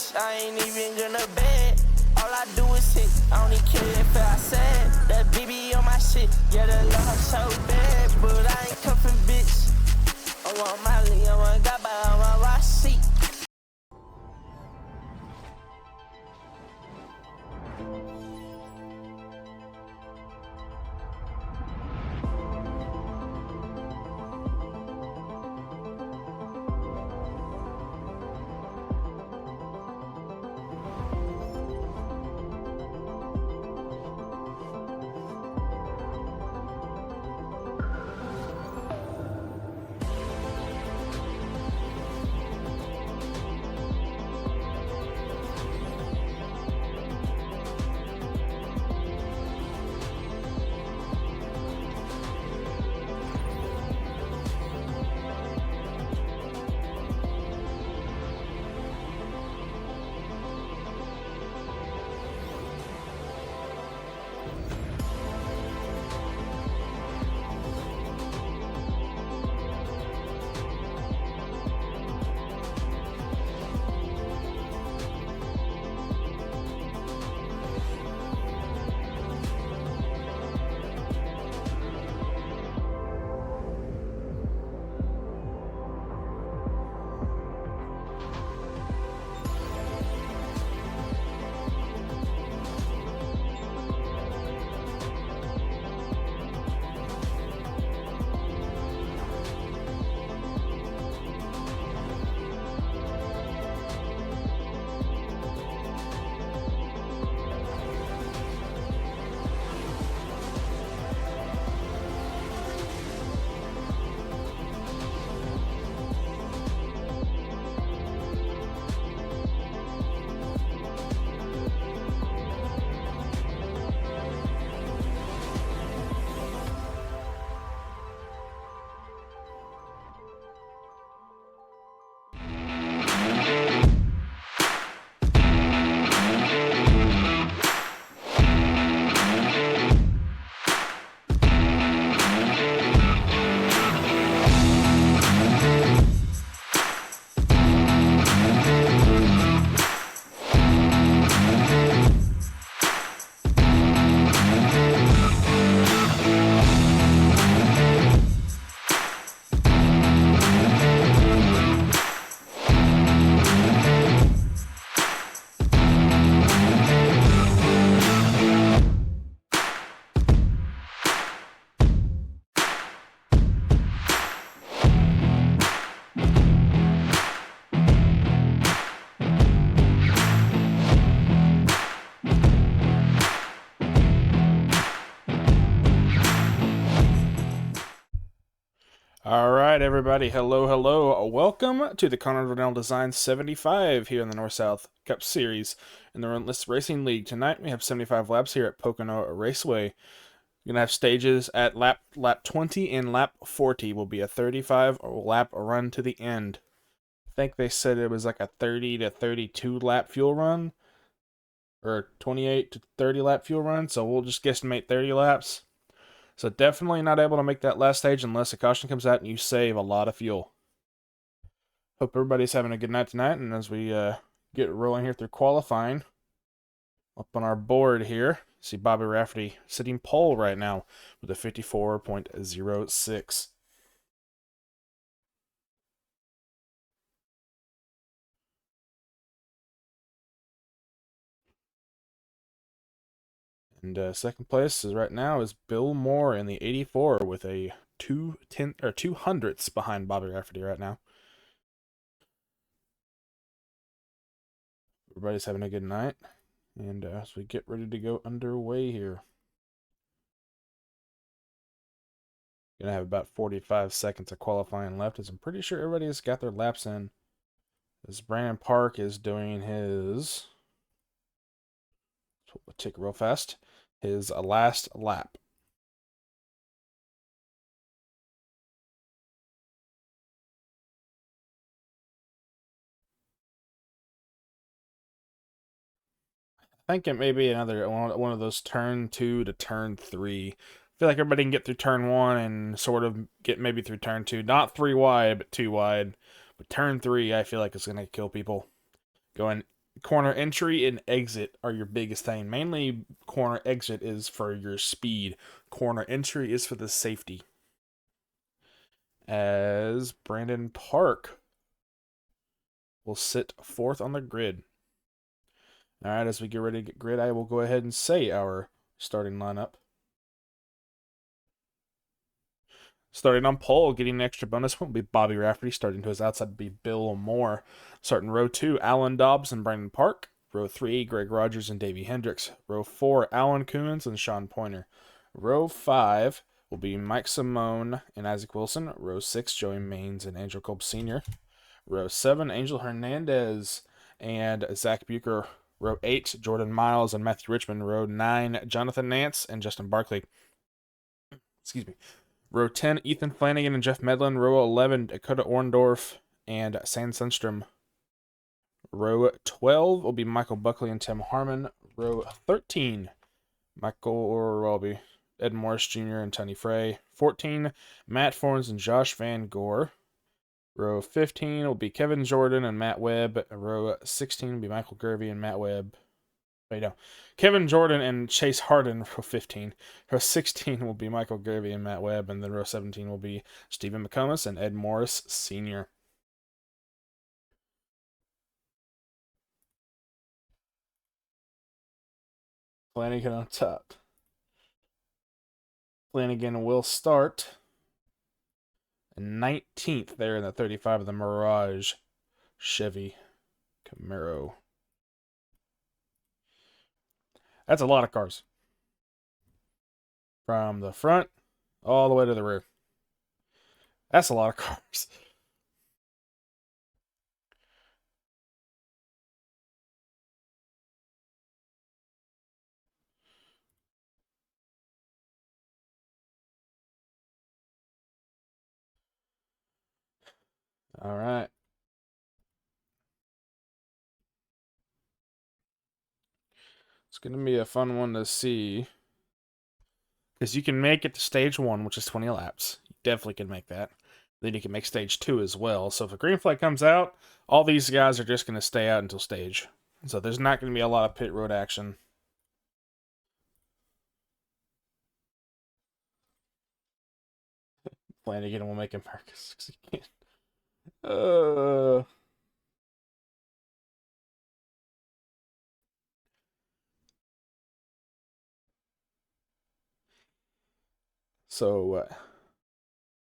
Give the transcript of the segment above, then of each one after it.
bitch, I ain't even gonna bet. All I do is hit, I don't even care if I said that BB on my shit. Yeah, the love so bad, but I ain't cuffing bitch. I want Molly, I want Gaba, I want Rossi. Alright, everybody, hello. Welcome to the Conor Design 75 here in the North-South Cup Series in the Relentless Racing League. Tonight we have 75 laps here at Pocono Raceway. We're going to have stages at lap 20 and lap 40 will be a 35 lap run to the end. I think they said it was like a 30 to 32 lap fuel run, or 28 to 30 lap fuel run, so we'll just guesstimate 30 laps. So definitely not able to make that last stage unless a caution comes out and you save a lot of fuel. Hope everybody's having a good night tonight, and as we get rolling here through qualifying, up on our board here, see Bobby Rafferty sitting pole right now with a 54.06. And second place is right now is Bill Moore in the 84 with a 2/hundredths behind Bobby Rafferty right now. Everybody's having a good night, and as we get ready to go underway here, gonna have about 45 seconds of qualifying left, as I'm pretty sure everybody's got their laps in. As Brandon Park is doing his, we'll tick real fast, his last lap. I think it may be another one of those turn 2 to turn 3. I feel like everybody can get through turn 1 and sort of get maybe through turn 2. Not 3 wide, but 2 wide. But turn 3, I feel like it's going to kill people. Going corner entry and exit are your biggest thing. Mainly corner exit is for your speed. Corner entry is for the safety. As Brandon Park will sit fourth on the grid. All right, as we get ready to get grid, I will go ahead and say our starting lineup. Starting on pole, getting an extra bonus point will be Bobby Rafferty. Starting to his outside will be Bill Moore. Starting row 2, Alan Dobbs and Brandon Park. Row 3, Greg Rogers and Davey Hendricks. Row 4, Alan Coons and Sean Pointer. Row 5 will be Mike Simone and Isaac Wilson. Row 6, Joey Maines and Angel Kolb Sr. Row 7, Angel Hernandez and Zach Bucher. Row 8, Jordan Miles and Matthew Richmond. Row 9, Jonathan Nance and Justin Barkley. Excuse me. Row 10, Ethan Flanagan and Jeff Medlin. Row 11, Dakota Orndorff and Sam Sundstrom. Row 12 will be Michael Buckley and Tim Harmon. Row 13, Ed Morris Jr. and Tony Frey. 14, Matt Fornes and Josh Van Gore. Row 15 will be Kevin Jordan and Matt Webb. Row 16 will be Michael Gervey and Matt Webb. Wait, no. Kevin Jordan and Chase Harden, row 15. Row 16 will be Michael Gervey and Matt Webb. And then row 17 will be Stephen McComas and Ed Morris Sr. Flanagan on top. Flanagan will start 19th there in the 35 of the Mirage Chevy Camaro. That's a lot of cars. From the front all the way to the rear. That's a lot of cars. All right. It's going to be a fun one to see. Because you can make it to stage 1, which is 20 laps. You definitely can make that. Then you can make stage 2 as well. So if a green flag comes out, all these guys are just going to stay out until stage. So there's not going to be a lot of pit road action. Flanagan will make him Marcus. So,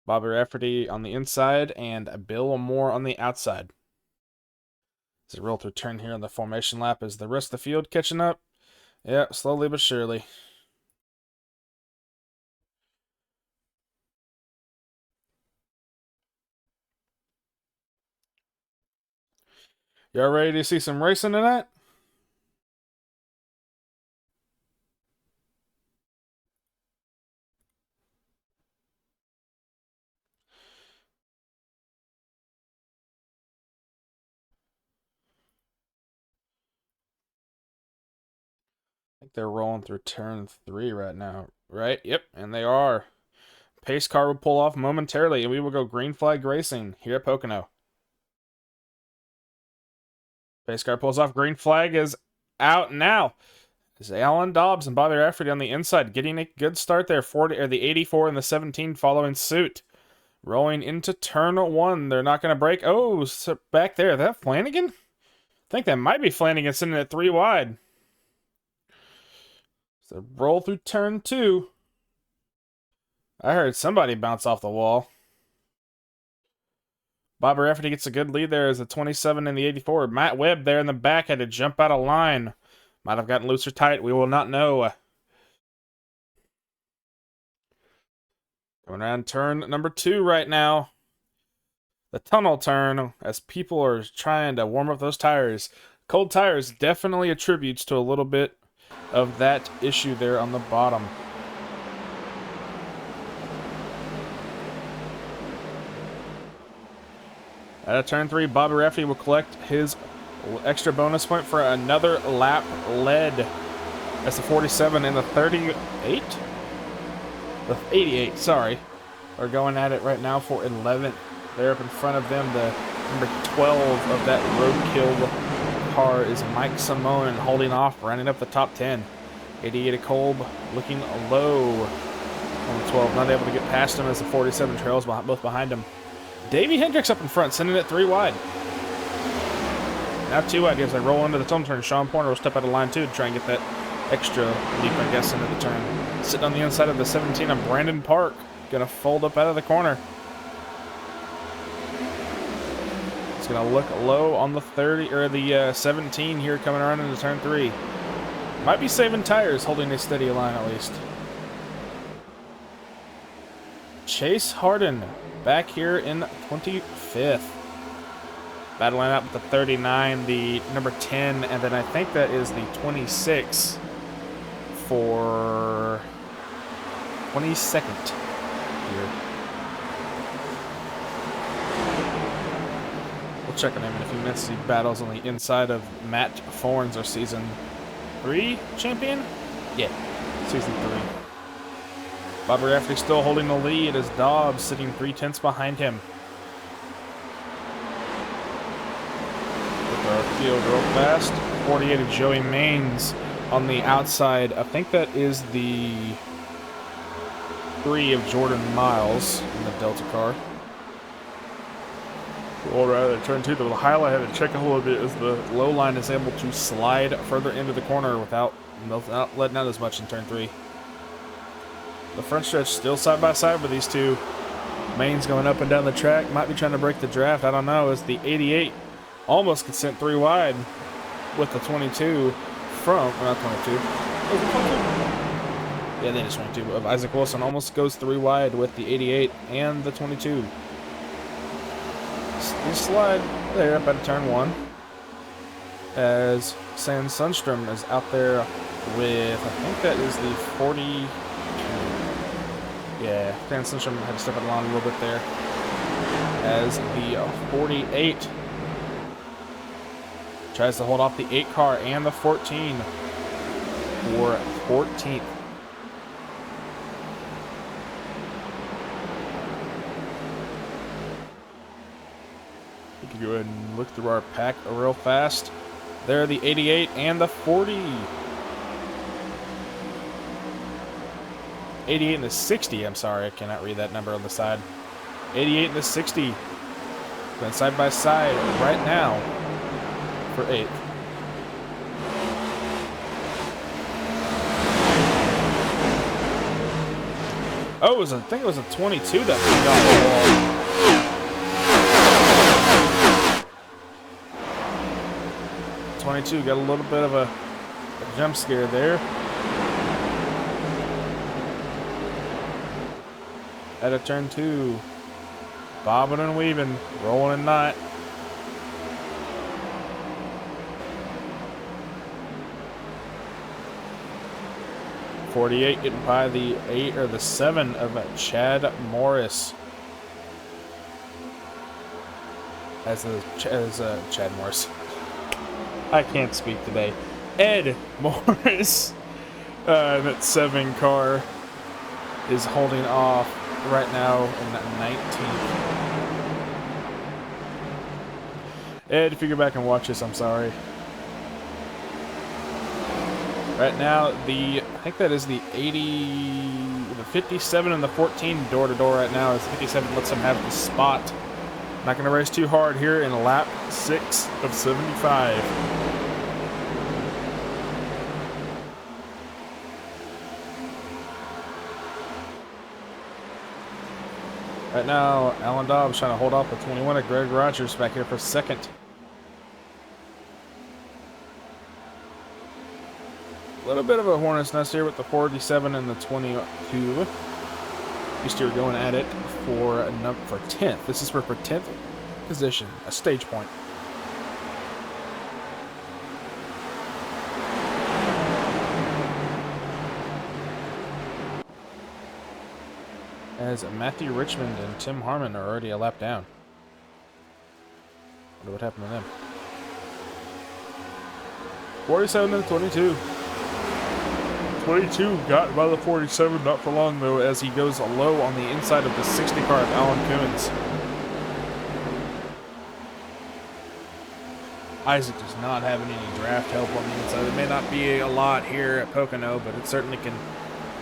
Bobby Rafferty on the inside and Bill Moore on the outside. It's a real through turn here on the formation lap. Is the rest of the field catching up? Yeah, slowly but surely. Y'all ready to see some racing tonight? I think they're rolling through turn 3 right now, right? Yep, and they are. Pace car will pull off momentarily, and we will go green flag racing here at Pocono. Pace car pulls off. Green flag is out now. Is Alan Dobbs and Bobby Rafferty on the inside, getting a good start there. 40 or the 84 and the 17 following suit. Rolling into turn 1. They're not going to break. Oh, so back there. Is that Flanagan? I think that might be Flanagan sitting at 3 wide. So roll through turn 2. I heard somebody bounce off the wall. Bobby Rafferty gets a good lead there as the 27 and the 84. Matt Webb there in the back had to jump out of line. Might have gotten loose or tight. We will not know. Going around turn number 2 right now. The tunnel turn as people are trying to warm up those tires. Cold tires definitely attributes to a little bit of that issue there on the bottom. At turn 3, Bobby Rafferty will collect his extra bonus point for another lap led. That's the 47 and the 38? The 88, sorry. Are going at it right now for 11th. They're up in front of them, the number 12 of that roadkill car is Mike Simone holding off, rounding up the top 10. 88 of Kolb looking low on the 12, not able to get past him as the 47 trails both behind him. Davey Hendricks up in front, sending it 3 wide. Now 2 wide as they roll into the tunnel turn. Sean Porter will step out of line 2 to try and get that extra leap, I guess, into the turn. Sitting on the inside of the 17 of Brandon Park. Gonna fold up out of the corner. It's gonna look low on the 30 or the 17 here coming around into turn 3. Might be saving tires, holding a steady line at least. Chase Harden back here in 25th. Battling out with the 39, the number 10, and then I think that is the 26 for 22nd here. We'll check on him in a few minutes. He battles on the inside of Matt Thorns, our season 3 champion? Yeah, season 3. Bobby Rafferty still holding the lead as Dobbs sitting 3/10 behind him. With our field real fast. 48 of Joey Maines on the outside. I think that is the 3 of Jordan Miles in the Delta car. Or rather, turn 2, the highlight I had to check a little bit as the low line is able to slide further into the corner without letting out as much in turn 3. The front stretch still side by side with these two. Maine's going up and down the track. Might be trying to break the draft. I don't know. As the 88 almost gets sent 3 wide with the 22 from, well, not 22. Was it 22? Yeah, they just 22. Of Isaac Wilson almost goes 3 wide with the 88 and the 22. They slide there up at turn 1. As Sam Sundstrom is out there with, I think that is the 40. Yeah, Dan Sundstrom had to step it along a little bit there. As the 48 tries to hold off the 8 car and the 14 for 14th. We can go ahead and look through our pack real fast. There are the 88 and the 40. 88 and the 60, I'm sorry, I cannot read that number on the side. 88 and the 60. Going side by side right now for 8th. Oh, I think it was a 22 that we got the wall. 22 got a little bit of a jump scare there. At a turn 2, bobbing and weaving, rolling and not. .48 getting by the 8 or the 7 of Chad Morris. Chad Morris. I can't speak today. Ed Morris. That 7 car is holding off right now in that 19th. Ed, if you go back and watch this, I'm sorry. Right now, I think that is the 57 and the 14 door-to-door right now. As 57 lets him have the spot. Not going to race too hard here in lap 6 of 75. Right now, Alan Dobbs trying to hold off the 21 of Greg Rogers back here for 2nd. A little bit of a hornet's nest here with the 47 and the 22. These two are going at it for 10th. This is for 10th position, a stage point. As Matthew Richmond and Tim Harmon are already a lap down. Wonder what happened to them. 47 and 22. 22 got by the 47, not for long though, as he goes low on the inside of the 60 car of Alan Coons. Isaac does not have any draft help on the inside. It may not be a lot here at Pocono, but it certainly can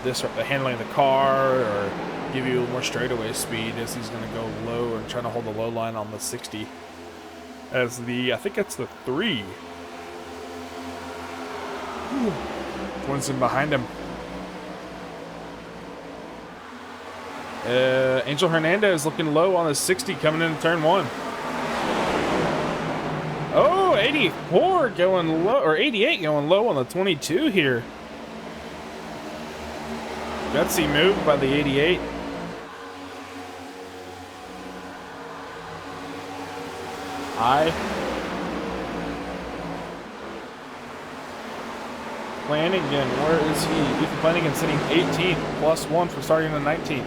disrupt the handling of the car or give you more straightaway speed as he's going to go low and trying to hold the low line on the 60. As the, I think that's the 3. One's in behind him. Angel Hernandez looking low on the 60 coming into turn 1. Oh, 84 going low, or 88 going low on the 22 here. Gutsy move by the 88. High. Flanagan, where is he? Ethan Flanagan sitting 18th, +1 for starting the 19th.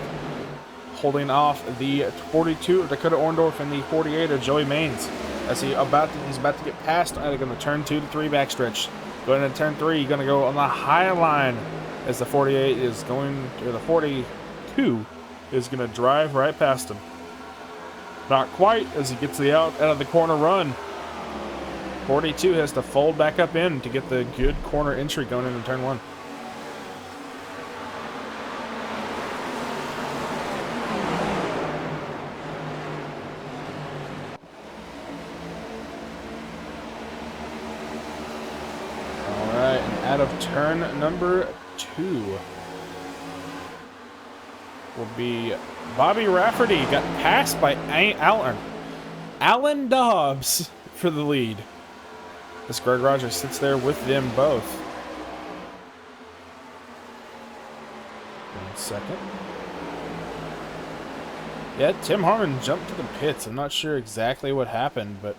Holding off the 42 of Dakota Orndorff and the 48 of Joey Maines. As he's about to get past, I think on the turn 2 to 3 backstretch. Going into turn 3, going to go on the high line as the 48 is going, or the 42 is going to drive right past him. Not quite, as he gets the out of the corner run. 42 has to fold back up in to get the good corner entry going into turn 1. Alright, and out of turn number 2 will be Bobby Rafferty. Got passed by Alan Dobbs for the lead. As Greg Rogers sits there with them both. 1 second. Yeah, Tim Harmon jumped to the pits. I'm not sure exactly what happened, but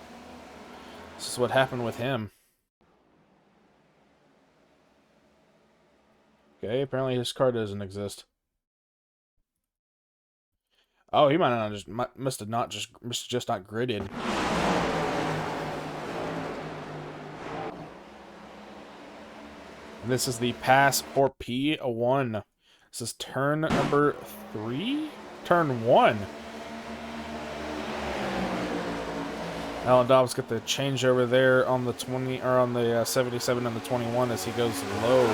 this is what happened with him. Okay, apparently his car doesn't exist. Oh, he might not just must have just not gridded. And this is the pass for P1. This is turn number 3? Turn 1. Alan Dobbs got the change over there on the 20 or on the 77 and the 21 as he goes low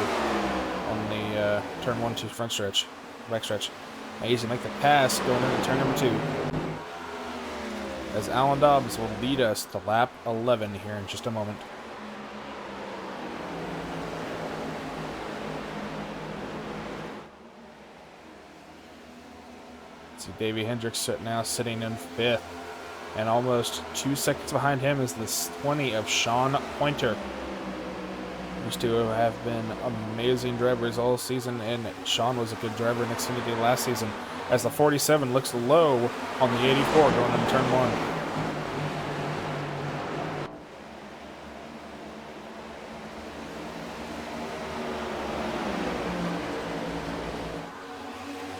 on the turn 1 to front stretch, back stretch. Easy to make the pass going into turn number 2. As Alan Dobbs will lead us to lap 11 here in just a moment. See Davey Hendricks now sitting in 5th. And almost 2 seconds behind him is this 20 of Sean Pointer. These two have been amazing drivers all season, and Sean was a good driver in Xfinity last season. As the 47 looks low on the 84 going into turn 1.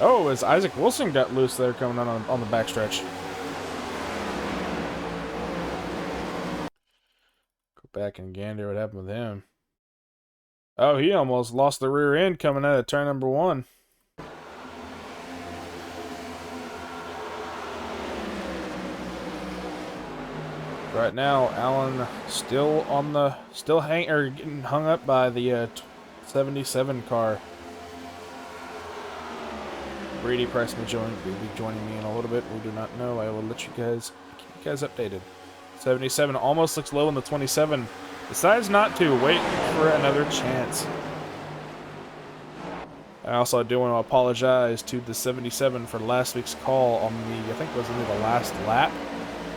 Oh, as Isaac Wilson got loose there coming on the backstretch. Go back and gander what happened with him. Oh, he almost lost the rear end coming out of turn number 1. Right now, Alan still getting hung up by the 77 car. Brady Price will be joining me in a little bit. We do not know. I will let you guys keep you guys updated. 77 almost looks low in the 27. Decides not to. Wait for another chance. I also do want to apologize to the 77 for last week's call on the, I think it was in the last lap.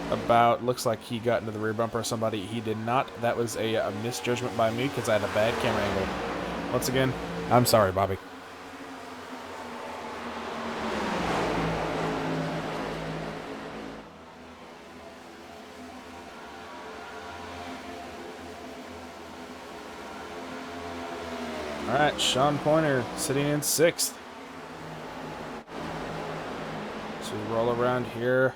About, looks like he got into the rear bumper of somebody. He did not. That was a misjudgment by me because I had a bad camera angle. Once again, I'm sorry, Bobby. Alright, Sean Pointer sitting in 6th. So we roll around here.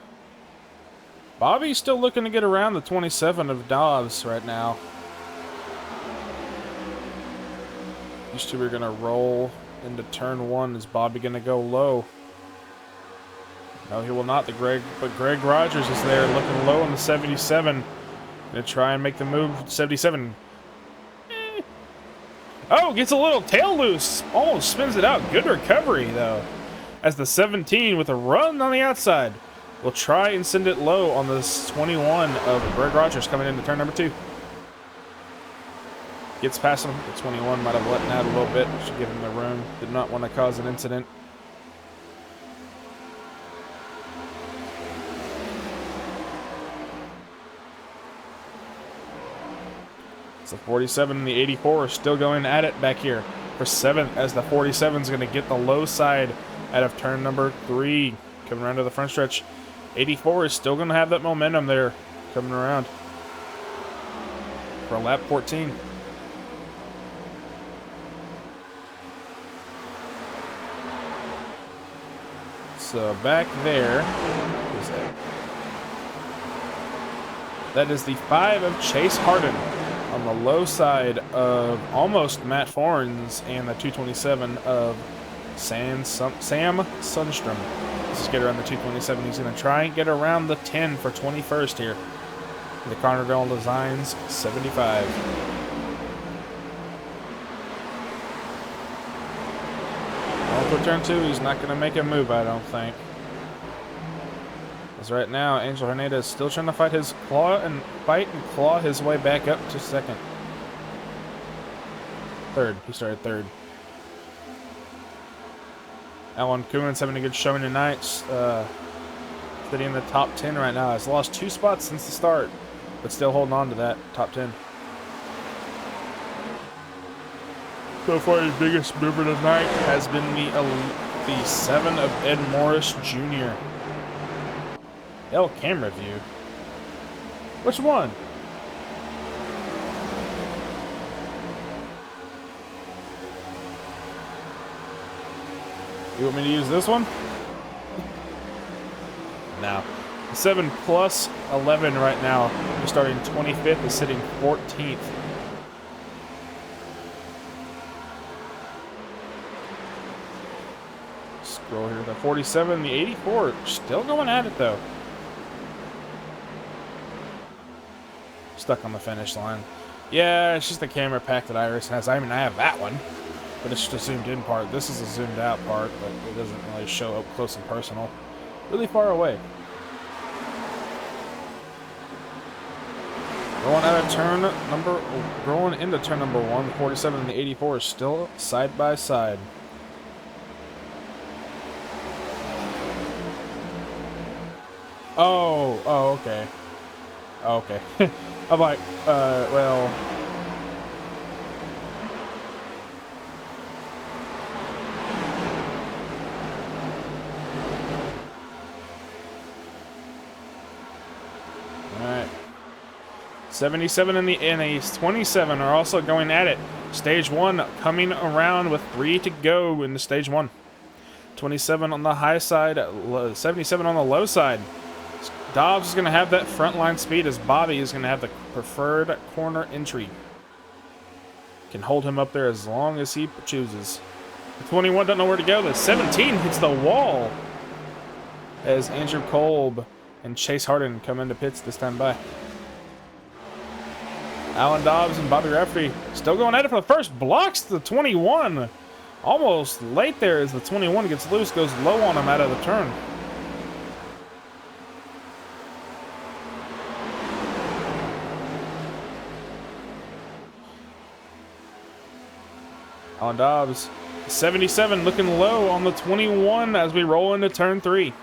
Bobby's still looking to get around the 27 of Dobbs right now. These two are going to roll into turn 1. Is Bobby going to go low? No, he will not. But Greg Rogers is there looking low on the 77. Gonna try and make the move. 77. Oh, gets a little tail loose. Almost spins it out. Good recovery, though. As the 17 with a run on the outside will try and send it low on this 21 of Greg Rogers coming into turn number 2. Gets past him. The 21 might have let out a little bit. Should give him the room. Did not want to cause an incident. So 47 and the 84 are still going at it back here for 7th, as the 47 is going to get the low side out of turn number 3. Coming around to the front stretch. 84 is still going to have that momentum there coming around for lap 14. So back there, who's that is the 5 of Chase Harden on the low side of almost Matt Forns, and the 227 of Sam Sundstrom. Let's just get around the 227. He's going to try and get around the 10 for 21st here. The Carnival Designs 75. For turn 2, he's not going to make a move, I don't think. As right now, Angel Hernandez still trying to fight and claw his way back up to 2nd. 3rd. He started 3rd. Alan Kuhn's having a good showing tonight. Sitting in the top 10 right now. Has lost 2 spots since the start, but still holding on to that top 10. So far, his biggest mover tonight has been the 7 of Ed Morris Jr. Camera view. Which one? You want me to use this one? No. 7 plus 11 right now. We're starting 25th and sitting 14th. Scroll here. The 47, the 84, still going at it though. Stuck on the finish line. Yeah, it's just the camera pack that Iris has. I mean, I have that one, but it's just a zoomed in part. This is a zoomed out part, but it doesn't really show up close and personal. Really far away. Going into turn number 1, 47 and the 84 is still side by side. Oh, okay. Okay. I'm like, well. Alright. 77 and a 27 are also going at it. Stage 1 coming around with 3 to go in the stage 1. 27 on the high side, 77 on the low side. Dobbs is going to have that front line speed, as Bobby is going to have the preferred corner entry. Can hold him up there as long as he chooses. The 21 don't know where to go. The 17 hits the wall as Andrew Kolb and Chase Harden come into pits this time by. Alan Dobbs and Bobby Rafferty still going at it for the first. Blocks the 21. Almost late there as the 21 gets loose, goes low on him out of the turn. Alan Dobbs, 77 looking low on the 21 as we roll into turn 3.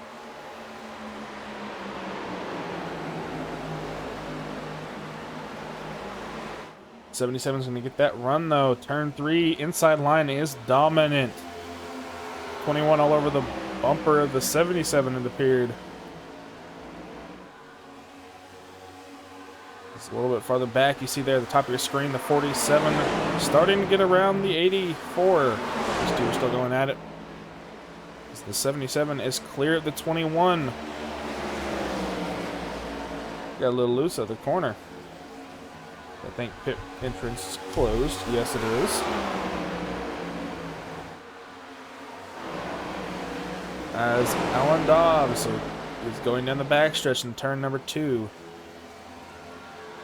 is going to get that run though. Turn 3 inside line is dominant. 21 all over the bumper of the 77 in the period. It's a little bit farther back. You see there at the top of your screen the 47 starting to get around the 84. These two are still going at it. As the 77 is clear of the 21. Got a little loose at the corner. I think pit entrance is closed. Yes, it is. As Alan Dobbs is going down the backstretch in turn number 2.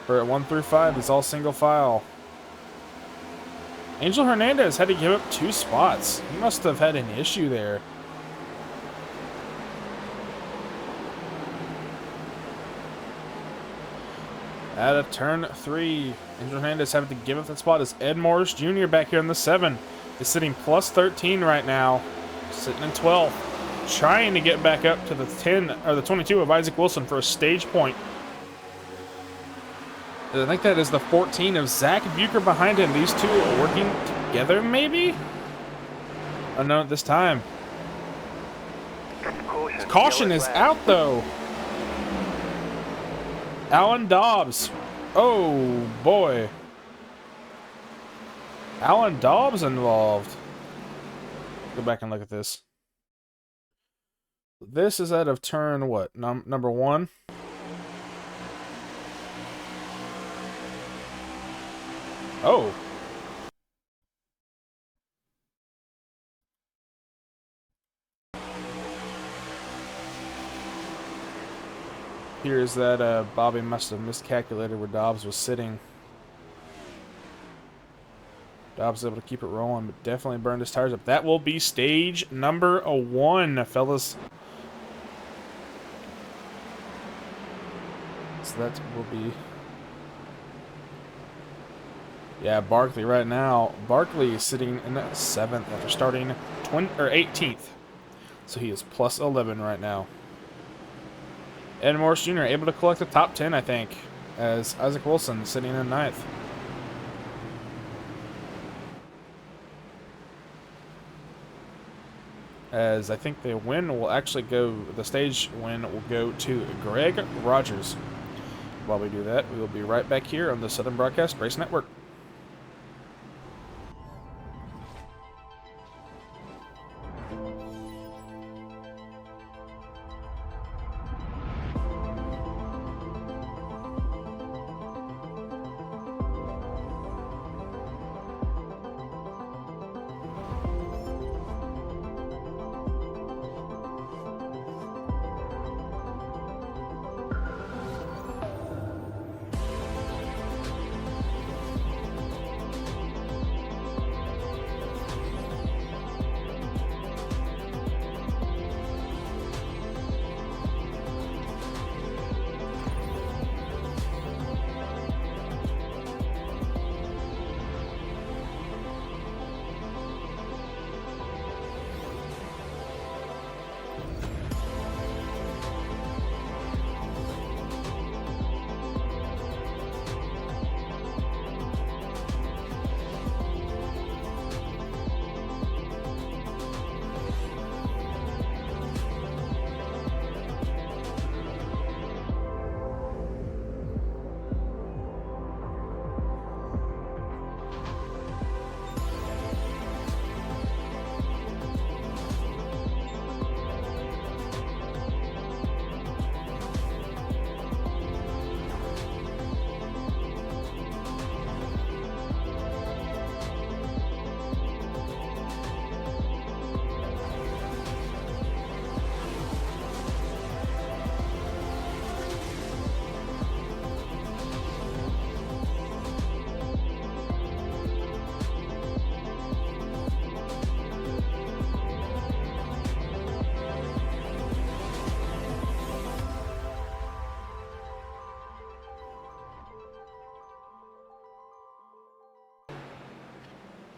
We're at 1 through 5. It's all single file. Angel Hernandez had to give up 2 spots. He must have had an issue there. At a turn 3, Angel Hernandez having to give up that spot as Ed Morris Jr. back here in the 7 is sitting plus 13 right now, sitting in 12th, trying to get back up to the 10 or the 22 of Isaac Wilson for a stage point. I think that is the 14 of Zach Bucher behind him. These two are working together, maybe? Unknown at this time. Caution is out, though. Alan Dobbs. Oh, boy. Alan Dobbs involved. Go back and look at this. This is out of turn, what? Number 1? Oh. Here's that Bobby must have miscalculated where Dobbs was sitting. Dobbs was able to keep it rolling, but definitely burned his tires up. That will be stage number 1, fellas. So that will be... Yeah, Barkley right now. Barkley is sitting in 7th after starting 18th. So he is plus 11 right now. Ed Morris Jr. able to collect the top 10, I think, as Isaac Wilson sitting in 9th. As I think the win will actually go, the stage win will go to Greg Rogers. While we do that, we will be right back here on the Southern Broadcast Race Network.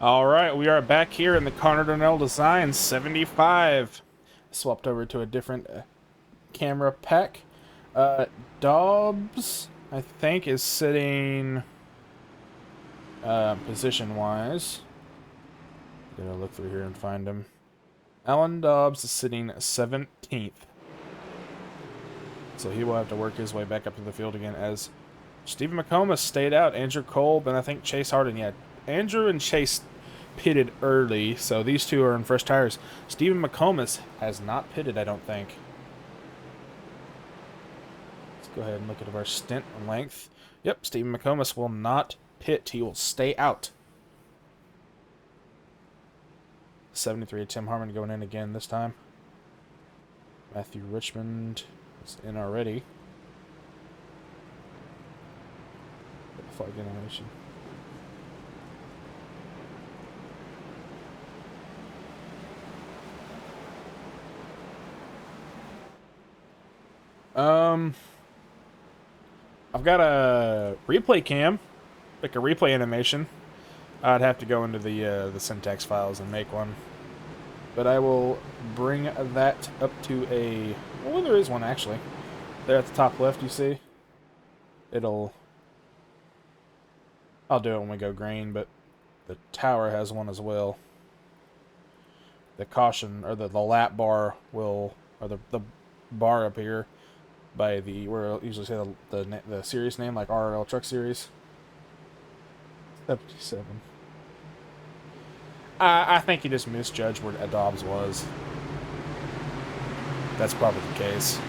All right, we are back here in the Connor Donnell Design 75. Swapped over to a different camera pack. Dobbs, I think, is sitting position-wise. Gonna look through here and find him. Alan Dobbs is sitting 17th. So he will have to work his way back up to the field again as Stephen McComas stayed out. Andrew Kolb and I think Chase Harden. Yeah, Andrew and Chase pitted early, so these two are in fresh tires. Stephen McComas has not pitted, I don't think. Let's go ahead and look at our stint length. Yep, Stephen McComas will not pit. He will stay out. 73 of Tim Harmon going in again this time. Matthew Richmond is in already. flag animation. I've got a replay cam, like a replay animation. I'd have to go into the syntax files and make one. But I will bring that up to a... Well, there is one, actually. There at the top left, you see? I'll do it when we go green, but the tower has one as well. The caution, or the lap bar will... Or the bar up here by the... Where I usually say the series name, like RL Truck Series. 77. I think he just misjudged where Dobbs was. That's probably the case.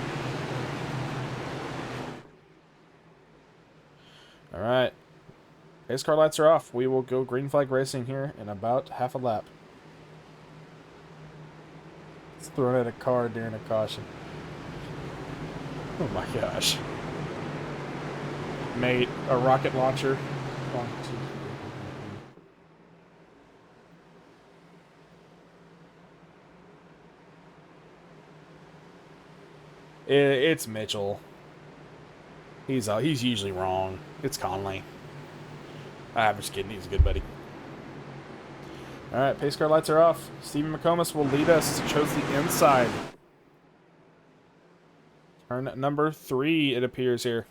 Alright. Pace car lights are off. We will go green flag racing here in about half a lap. It's thrown at a car during a caution. Oh my gosh. Mate, a rocket launcher. 1, 2, 3. It's Mitchell. He's usually wrong. It's Conley. I'm just kidding. He's a good buddy. All right, pace car lights are off. Stephen McComas will lead us. Chose the inside. Turn number 3. It appears here.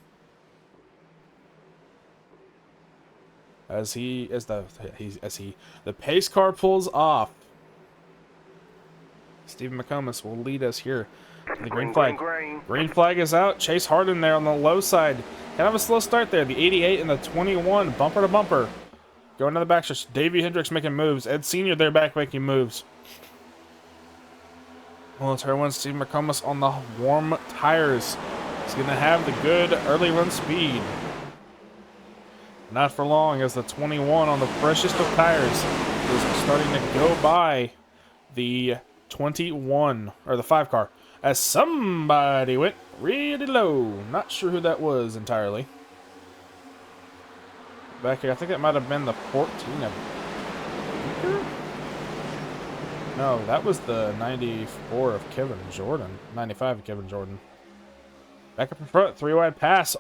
As the pace car pulls off. Stephen McComas will lead us here. The green flag. Green flag is out. Chase Harden there on the low side. Kind of a slow start there. The 88 and the 21, bumper to bumper. Going to the backstretch. Davey Hendricks making moves. Ed Sr. there back making moves. Well, turn 1, Steve McComas on the warm tires. He's going to have the good early run speed. Not for long as the 21 on the freshest of tires is starting to go by the 21, or the 5 car. As somebody went really low. Not sure who that was entirely. Back here, I think that might have been the 14 of... No, that was the 94 of Kevin Jordan. 95 of Kevin Jordan. Back up in front, 3 wide pass.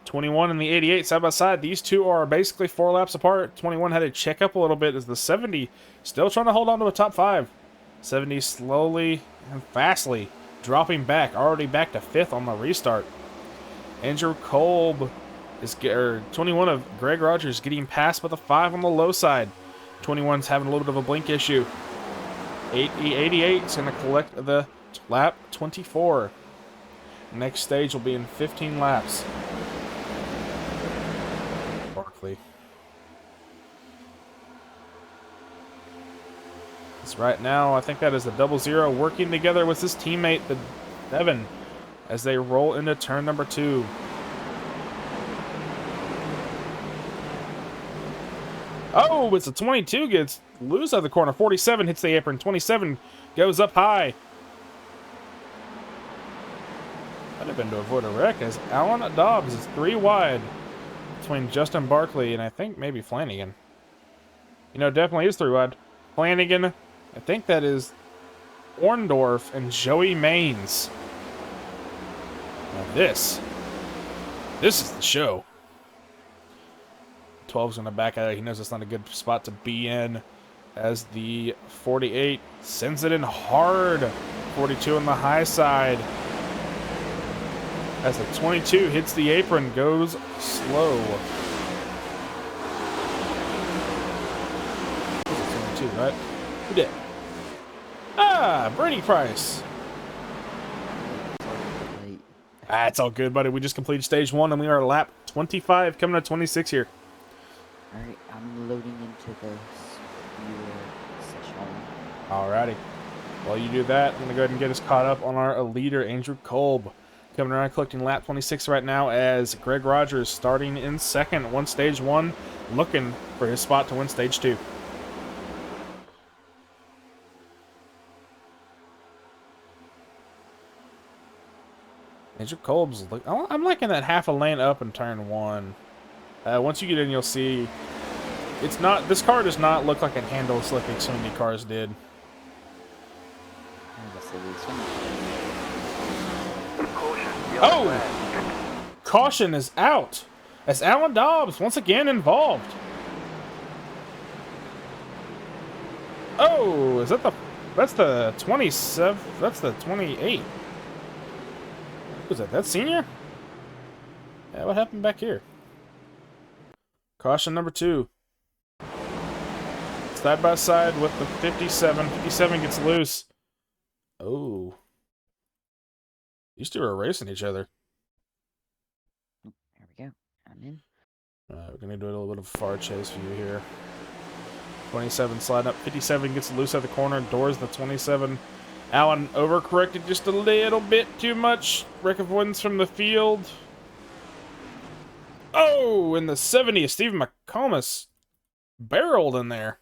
21 and the 88 side by side. These two are basically 4 laps apart. 21 had to check up a little bit as the 70 still trying to hold on to a top 5. 70 slowly and fastly dropping back, already back to 5th on the restart. Andrew Kolb is 21 of Greg Rogers getting passed by the 5 on the low side. 21's having a little bit of a blink issue. 88 is going to collect the lap 24. Next stage will be in 15 laps. Barkley. Right now, I think that is the 00 working together with his teammate, the Devin, as they roll into turn number 2. Oh, it's a 22 gets loose out of the corner. 47 hits the apron. 27 goes up high. Might have been to avoid a wreck as Alan Dobbs is 3 wide between Justin Barkley and I think maybe Flanagan. You know, definitely is 3 wide. Flanagan, I think that is Orndorff and Joey Maines. Now this is the show. 12's going to back out. He knows it's not a good spot to be in as the 48 sends it in hard. 42 on the high side. As the 22 hits the apron, goes slow. 22, right? Who did? Ah, Brady Price. Ah, it's all good, buddy. We just completed stage 1, and we are at lap 25, coming to 26 here. Alright, I'm loading into the session. Alrighty. While you do that, I'm going to go ahead and get us caught up on our leader, Andrew Kolb. Coming around, collecting lap 26 right now as Greg Rogers starting in 2nd. Won stage 1, looking for his spot to win stage 2. Andrew Kolb's I'm liking that half a lane up in turn 1. Once you get in, you'll see it's not. This car does not look like it handles like Xfinity cars did. Oh! Caution is out as Alan Dobbs once again involved. Oh, is that the? That's the 27. That's the 28. Who's that? That's Senior? Yeah, what happened back here? Caution number 2. Side by side with the 57. 57 gets loose. Oh. These two are racing each other. There we go. I'm in. We're going to do a little bit of far chase view here. 27 sliding up. 57 gets loose at the corner. Doors the 27. Allen overcorrected just a little bit too much. Wreck avoidance from the field. Oh, in the 70, Stephen McComas barreled in there.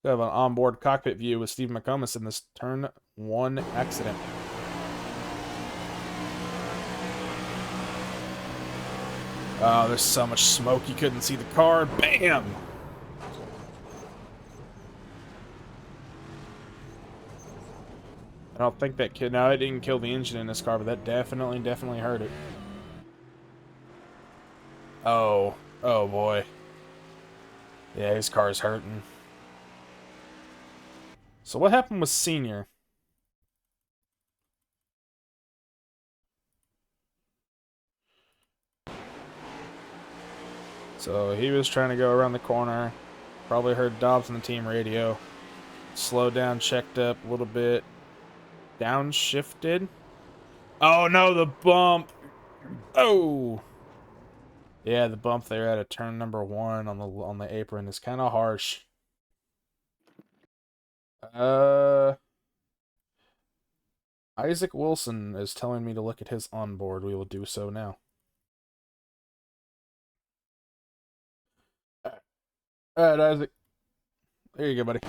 We have an onboard cockpit view with Steve McComas in this turn 1 accident. Oh, there's so much smoke you couldn't see the car. Bam! I don't think that kid. No, it didn't kill the engine in this car, but that definitely hurt it. Oh. Oh, boy. Yeah, his car's hurting. So what happened with Senior? So he was trying to go around the corner. Probably heard Dobbs on the team radio. Slowed down, checked up a little bit. Downshifted. Oh no, the bump. Oh. Yeah, the bump there at a turn number 1 on the apron is kind of harsh. Isaac Wilson is telling me to look at his onboard. We will do so now. Alright, Isaac. There you go, buddy. To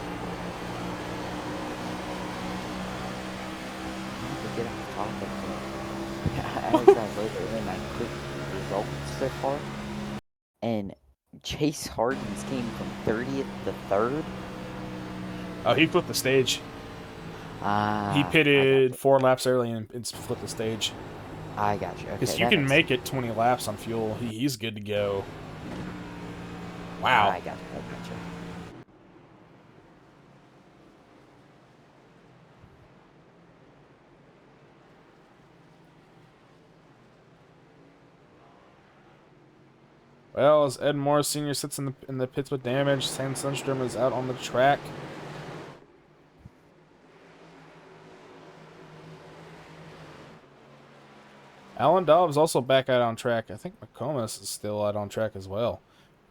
get off topic, as I loaded in my quick results so far, and Chase Hardens came from 30th to 3rd. Oh, he flipped the stage. Ah, He pitted 4 laps early and flipped the stage. I got you. Because Okay, you can make it 20 laps on fuel. He's good to go. Wow. I got you. I got you. Well, as Ed Morris Sr. sits in the pits with damage, Sam Sundstrom is out on the track. Alan Dobbs also back out on track. I think McComas is still out on track as well.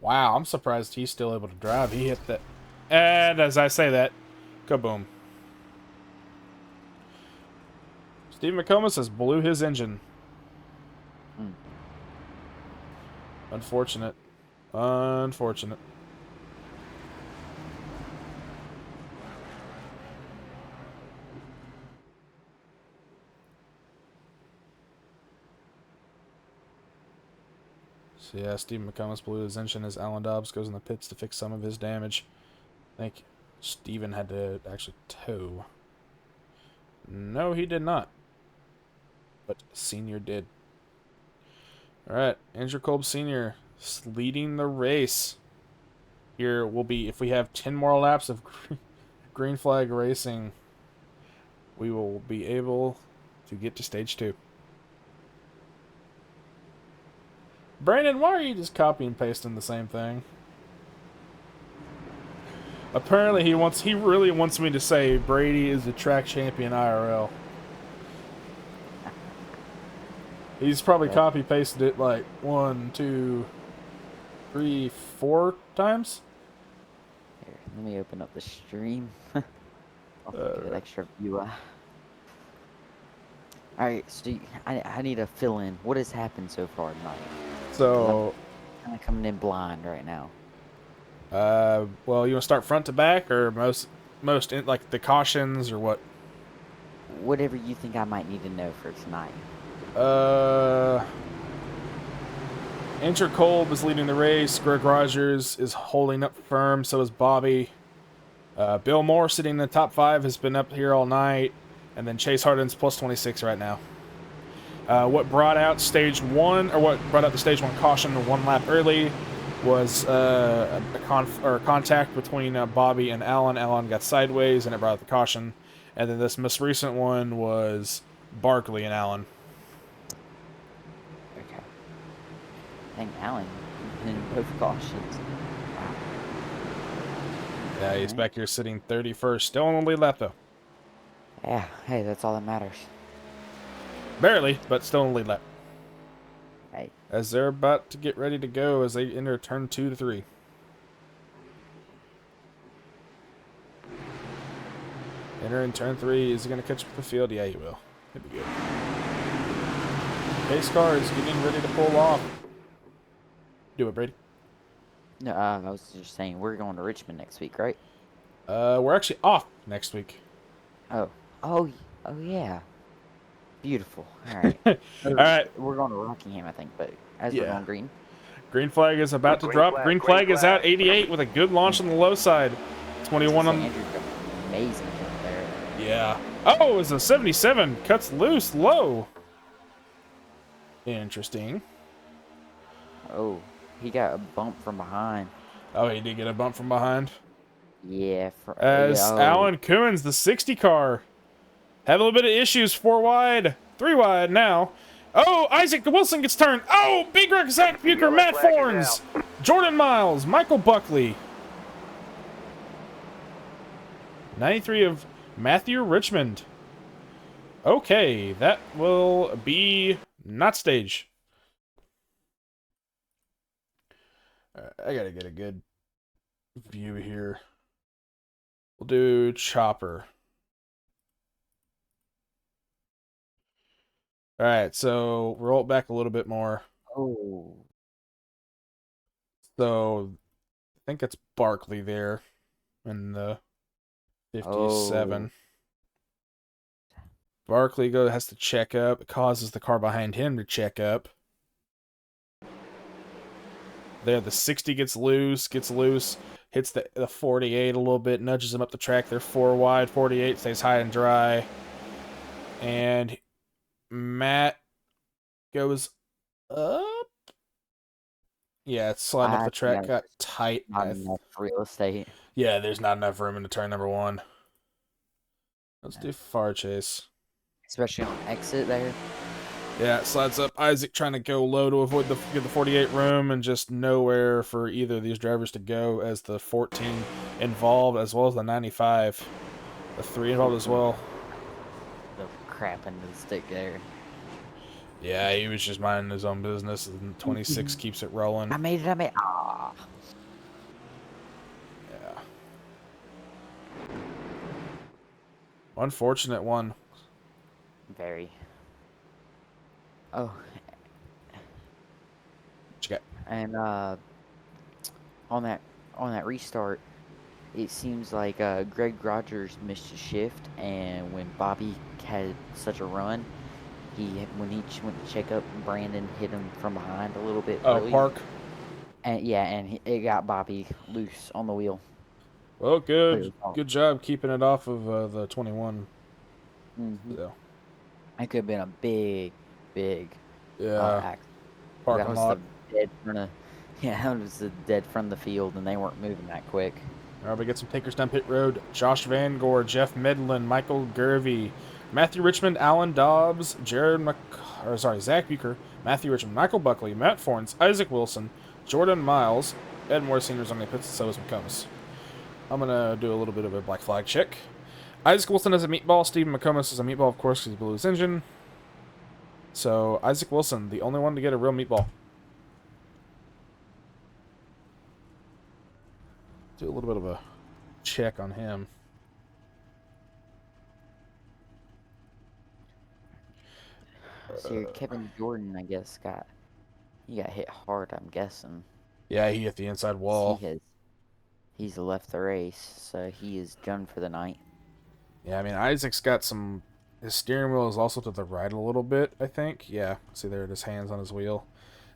Wow, I'm surprised he's still able to drive. He hit that. And as I say that, kaboom. Steve McComas has blew his engine. Unfortunate. Unfortunate. So yeah, Steve McComas blew his engine as Alan Dobbs goes in the pits to fix some of his damage. I think Steven had to actually tow. No, he did not. But Senior did. Alright, Andrew Kolb Sr. leading the race. Here will be, if we have 10 more laps of green flag racing, we will be able to get to stage 2. Brandon, why are you just copy and pasting the same thing? Apparently he really wants me to say Brady is the track champion IRL. He's probably copy pasted it like 1, 2, 3, 4 times. Here, let me open up the stream. I'll get an extra view. Alright, so I need to fill in. What has happened so far tonight? So, I'm kind of coming in blind right now. well, you want to start front to back, or most like the cautions, or what? whatever you think I might need to know for tonight. Andrew Kolb is leading the race. Greg Rogers is holding up firm. So is Bobby. Bill Moore sitting in the top 5 has been up here all night. And then Chase Harden's plus 26 right now. What brought out stage 1, or what brought out the stage 1 caution 1 lap early was a contact between Bobby and Alan. Alan got sideways and it brought out the caution. And then this most recent one was Barkley and Alan. Okay. Dang, Alan, in both cautions. Wow. Yeah, he's back here sitting 31st. Still on the lead lap, though. Yeah, hey, that's all that matters. Barely, but still on the lead lap. Hey. As they're about to get ready to go as they enter turn 2 to 3. Entering turn 3. Is he going to catch up the field? Yeah, he will. He'll be good. Pace car is getting ready to pull off. Do it, Brady. No, I was just saying, we're going to Richmond next week, right? We're actually off next week. Oh, yeah. Beautiful. All right. All right. We're going to Rockingham, I think, but as we're going green. Green flag is about to drop. Green flag is out 88 with a good launch on the low side. 21 on. Amazing up there. Yeah. Oh, it's a 77. Cuts loose low. Interesting. Oh, he got a bump from behind. Oh, he did get a bump from behind. Yeah. Alan Coons, the 60 car. Had a little bit of issues. 4 wide. 3 wide now. Oh, Isaac Wilson gets turned. Oh, Big Rick, Zach Bucher, Matt Forns, Jordan Miles, Michael Buckley. 93 of Matthew Richmond. Okay, that will be not stage. I gotta get a good view here. We'll do chopper. Alright, so roll it back a little bit more. Oh. So, I think it's Barkley there in the 57. Oh. Barkley has to check up. It causes the car behind him to check up. There, the 60 gets loose, hits the 48 a little bit, nudges him up the track. They're 4 wide, 48 stays high and dry. And Matt goes up. Yeah, it's sliding up the track, got tight. Not enough real estate. Yeah, there's not enough room into turn number 1. Let's do far chase. Especially on exit there. Yeah, it slides up. Isaac trying to go low to avoid get the 48 room, and just nowhere for either of these drivers to go as the 14 involved, as well as the 95. The 3 involved as well. The crap into the stick there. Yeah, he was just minding his own business, and 26 keeps it rolling. I made it. Ah. Yeah. Unfortunate one. Very. Oh. What you got? And on that restart, it seems like Greg Rogers missed a shift, and when Bobby had such a run, when he went to check up, Brandon hit him from behind a little bit. Oh, Park. And yeah, and it got Bobby loose on the wheel. Well, good job keeping it off of the 21. So. It could have been a big accident. Parking lot. That was the dead front of the field, and they weren't moving that quick. All right, we get some takers down pit road. Josh Van Gore, Jeff Medlin, Michael Gervey, Matthew Richmond, Alan Dobbs, Zach Bucher, Matthew Richmond, Michael Buckley, Matt Forns, Isaac Wilson, Jordan Miles, Ed Moore Sr.'s on the pits, so is McComas. I'm going to do a little bit of a black flag check. Isaac Wilson has a meatball. Stephen McComas is a meatball, of course, because he blew his engine. So, Isaac Wilson, the only one to get a real meatball. Do a little bit of a check on him. So Kevin Jordan, I guess, he got hit hard, I'm guessing. Yeah, he hit the inside wall. He's left the race, so he is done for the night. Yeah, I mean, Isaac's got some His steering wheel is also to the right a little bit, I think. Yeah, see there, his hands on his wheel.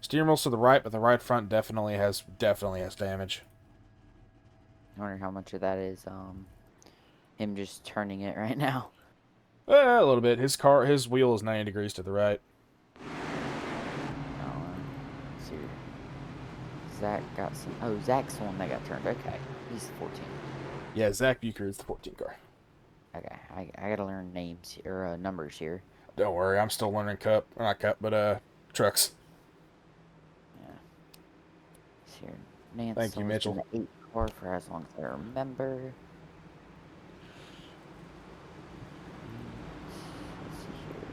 Steering wheel's to the right, but the right front definitely has damage. I wonder how much of that is him just turning it right now. A little bit. His wheel is 90 degrees to the right. Let's see. Zach got some. Oh, Zach's the one that got turned. Okay, he's 14. Yeah, Zach Bucher is the 14 car. Okay, I gotta learn names or numbers here. Don't worry, I'm still learning trucks. Yeah. Let's see here. Nance Thank you, always Mitchell. been an 8 car for as long as I remember. Let's see here.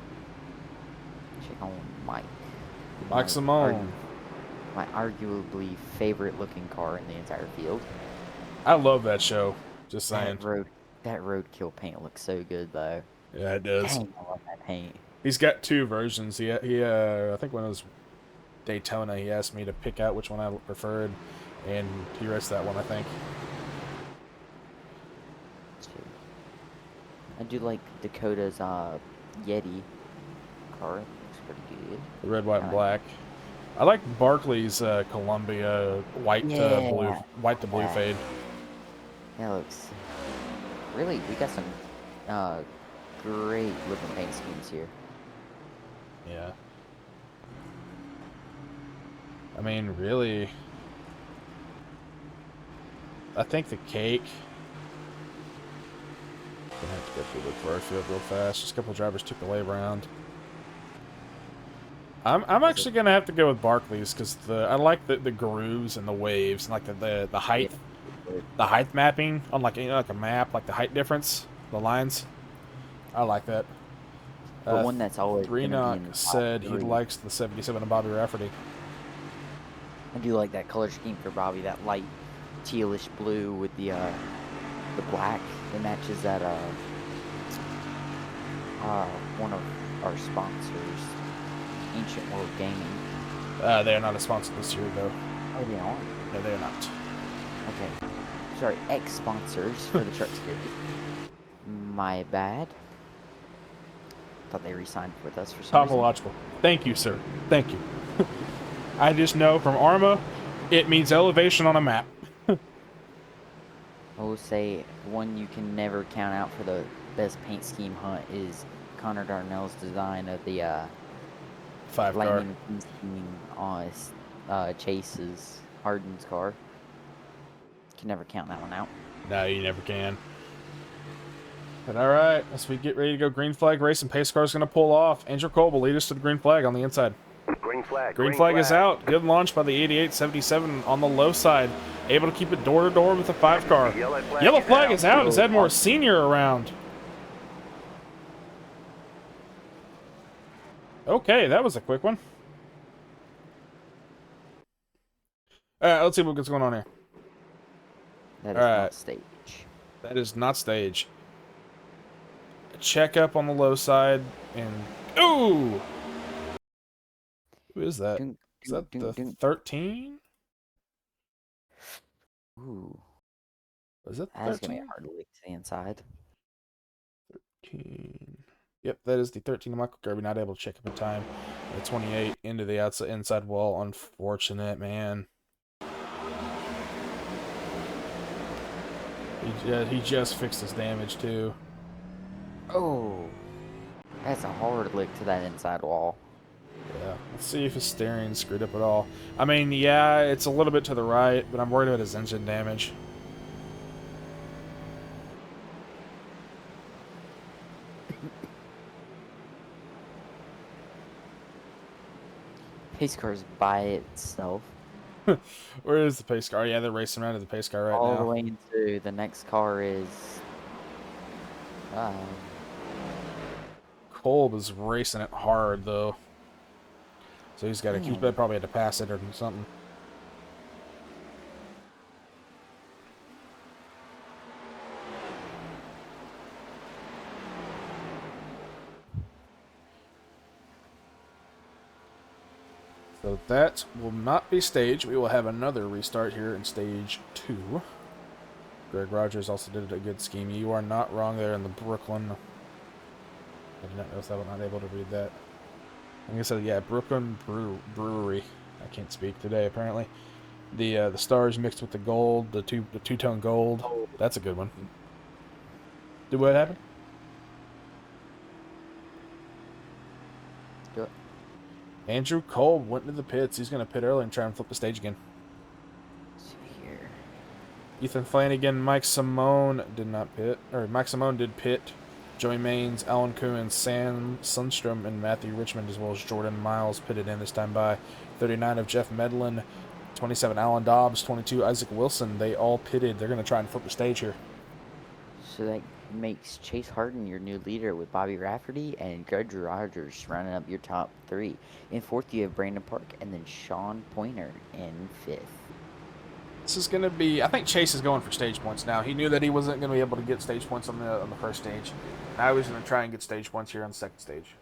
Check on Mike. Mike Simone. My arguably favorite looking car in the entire field. I love that show. Just saying. That roadkill paint looks so good though. Yeah, it does. Dang, I love that paint. He's got 2 versions. I think when it was Daytona, he asked me to pick out which one I preferred, and he raced that one, I think. I do like Dakota's Yeti car. Looks pretty good. The red, white, and black. I like Barkley's Columbia white to blue fade. That looks really. We got some great looking paint schemes here. Yeah. I mean, really, I think the cake. Gonna have to go through the car field real fast. Just a couple of drivers took the lay around. I'm actually gonna have to go with Barkley's because I like the grooves and the waves and like the height, the height mapping on like like a map, like the height difference, the lines. I like that. The one that's always Greenock said he likes the 77 of Bobby Rafferty. I do like that color scheme for Bobby, that light tealish blue with the black. It matches that one of our sponsors, Ancient World Gaming. They are not a sponsor this year, though. Oh, they aren't? No, they are not. Okay. Sorry, ex-sponsors for the truck series. My bad. Thought they re-signed with us for some reason. Topological. Thank you, sir. Thank you. I just know from Arma, it means elevation on a map. I will say one you can never count out for the best paint scheme hunt is Connor Darnell's design of the 5 car. lightning scheme on Chase's Harden's car. Can never count that one out. No, you never can. But alright, as we get ready to go green flag race and pace car is going to pull off. Andrew Cole will lead us to the green flag on the inside. Green flag. Green flag is out. Good launch by the 8877 on the low side. Able to keep it door to door with the 5 car. Yellow flag is out as Edmore Sr. around. Okay, that was a quick one. Alright, let's see what's going on here. That is not stage. That is not stage. Check up on the low side and ooh! Who is that? Is that the 13? Ooh. Was it the That's 13? gonna be hard to leak to the inside. 13. Yep, that is the 13 of Michael Kirby. Not able to check up in time. The 28 into the inside wall. Unfortunate, man. He just fixed his damage too. Oh, that's a hard lick to that inside wall. Yeah, let's see if his steering's screwed up at all. I mean, yeah, it's a little bit to the right, but I'm worried about his engine damage. Pace car's by itself. Where is the pace car? Yeah, they're racing around to the pace car right now. All the way into the next car is... Kolb is racing it hard, though. So he's got to... He's probably had to pass it or something. So that will not be stage. We will have another restart here in stage 2. Greg Rogers also did a good scheme. You are not wrong there in the Brooklyn. I did not notice I was not able to read that. Like I said, yeah, Brooklyn Brewery. I can't speak today, apparently. The stars mixed with the gold, the two-tone gold. Oh, That's a good one. Did what happen? do it. Andrew Cole went into the pits. He's going to pit early and try and flip the stage again. Let's see here. Ethan Flanagan, Mike Simone did not pit. Or Mike Simone did pit. Joey Maines, Alan Kuhn, Sam Sundstrom, and Matthew Richmond, as well as Jordan Miles, pitted in this time by 39 of Jeff Medlin, 27 Alan Dobbs, 22 Isaac Wilson. They all pitted. They're going to try and flip the stage here. So that makes Chase Harden your new leader with Bobby Rafferty and Greg Rogers running up your top 3. In 4th, you have Brandon Park and then Sean Pointer in 5th. This is going to be... I think Chase is going for stage points now. He knew that he wasn't going to be able to get stage points on the first stage. Now he's going to try and get stage points here on the second stage.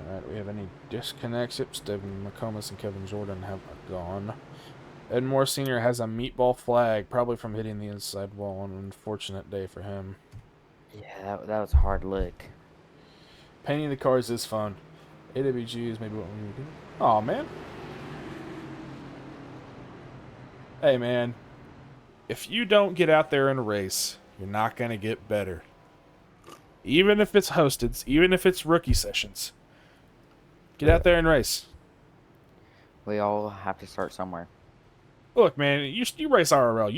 Alright, we have any disconnects? Yep, Steven McComas and Kevin Jordan have gone. Edmore Sr. has a meatball flag, probably from hitting the inside wall. An unfortunate day for him. Yeah, that was a hard look. Painting the cars is fun. AWG is maybe what we would do. Aw, man. Hey, man. If you don't get out there and race, you're not going to get better. Even if it's hosted, even if it's rookie sessions. Get out there and race. We all have to start somewhere. Look, man, you race IRL.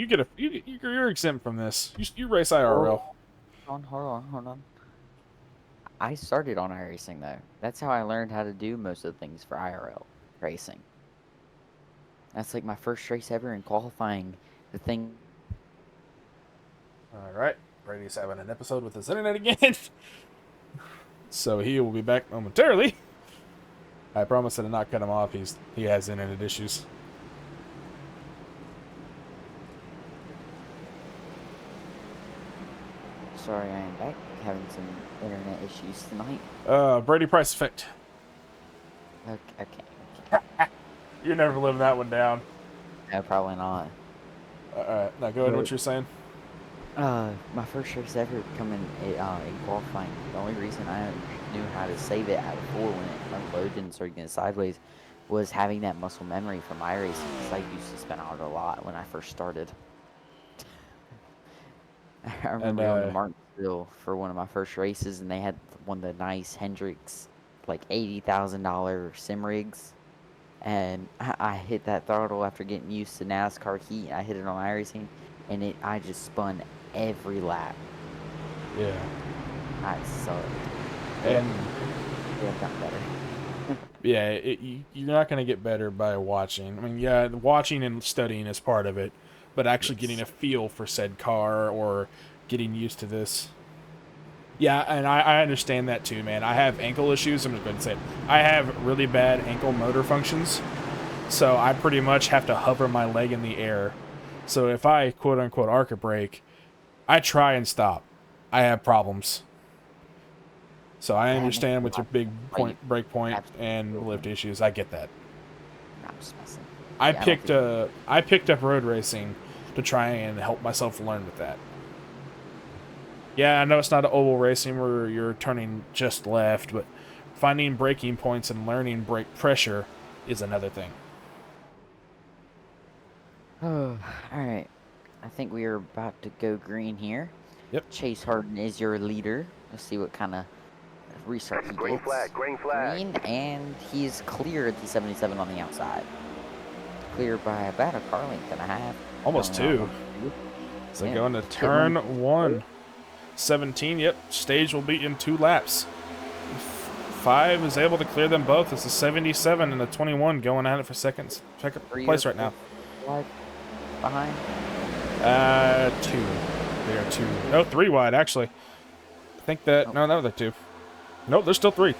You're exempt from this. You race IRL. Hold on. I started on iRacing though. That's how I learned how to do most of the things for IRL racing. That's like my first race ever in qualifying. The thing. All right, Brady's having an episode with his internet again, so he will be back momentarily. I promise to not cut him off. He has internet issues. Sorry, I am back. Having some internet issues tonight. Brady Price effect. Okay. You're never living that one down. No, probably not. Alright, now go ahead. What you're saying? My first race ever coming in qualifying. The only reason I knew how to save it out of 4 when it unloaded and started getting sideways was having that muscle memory from iRacing, because I used to spin out a lot when I first started. I remember going to Martinsville for one of my first races, and they had one of the nice Hendrix, like $80,000 sim rigs. And I hit that throttle after getting used to NASCAR heat. I hit it on iRacing, and I just spun every lap. Yeah. I sucked. And they have gotten better. yeah, you're not going to get better by watching. I mean, yeah, watching and studying is part of it, but actually getting a feel for said car or getting used to this. Yeah, and I understand that too, man. I have ankle issues. I'm just going to say it. I have really bad ankle motor functions, so I pretty much have to hover my leg in the air. So if I quote-unquote arc a brake, I try and stop. I have problems. So I understand with your big brake point and lift issues. I get that. I'm just messing. I picked up road racing to try and help myself learn with that. Yeah, I know it's not an oval racing where you're turning just left, but finding braking points and learning brake pressure is another thing. Oh, all right. I think we are about to go green here. Yep. Chase Harden is your leader. Let's see what kind of restart he gets. Green flag, green flag. Green, and he's clear at the 77 on the outside. Clear by about a car length and a half. Almost two. So going to turn 1. 17, yep. Stage will be in 2 laps. 5 is able to clear them both. It's a 77 and a 21 going at it for second place right now. Wide behind? 2. They are 2. No, 3 wide, actually. I think that... No, they're 2. Nope, there's still 3.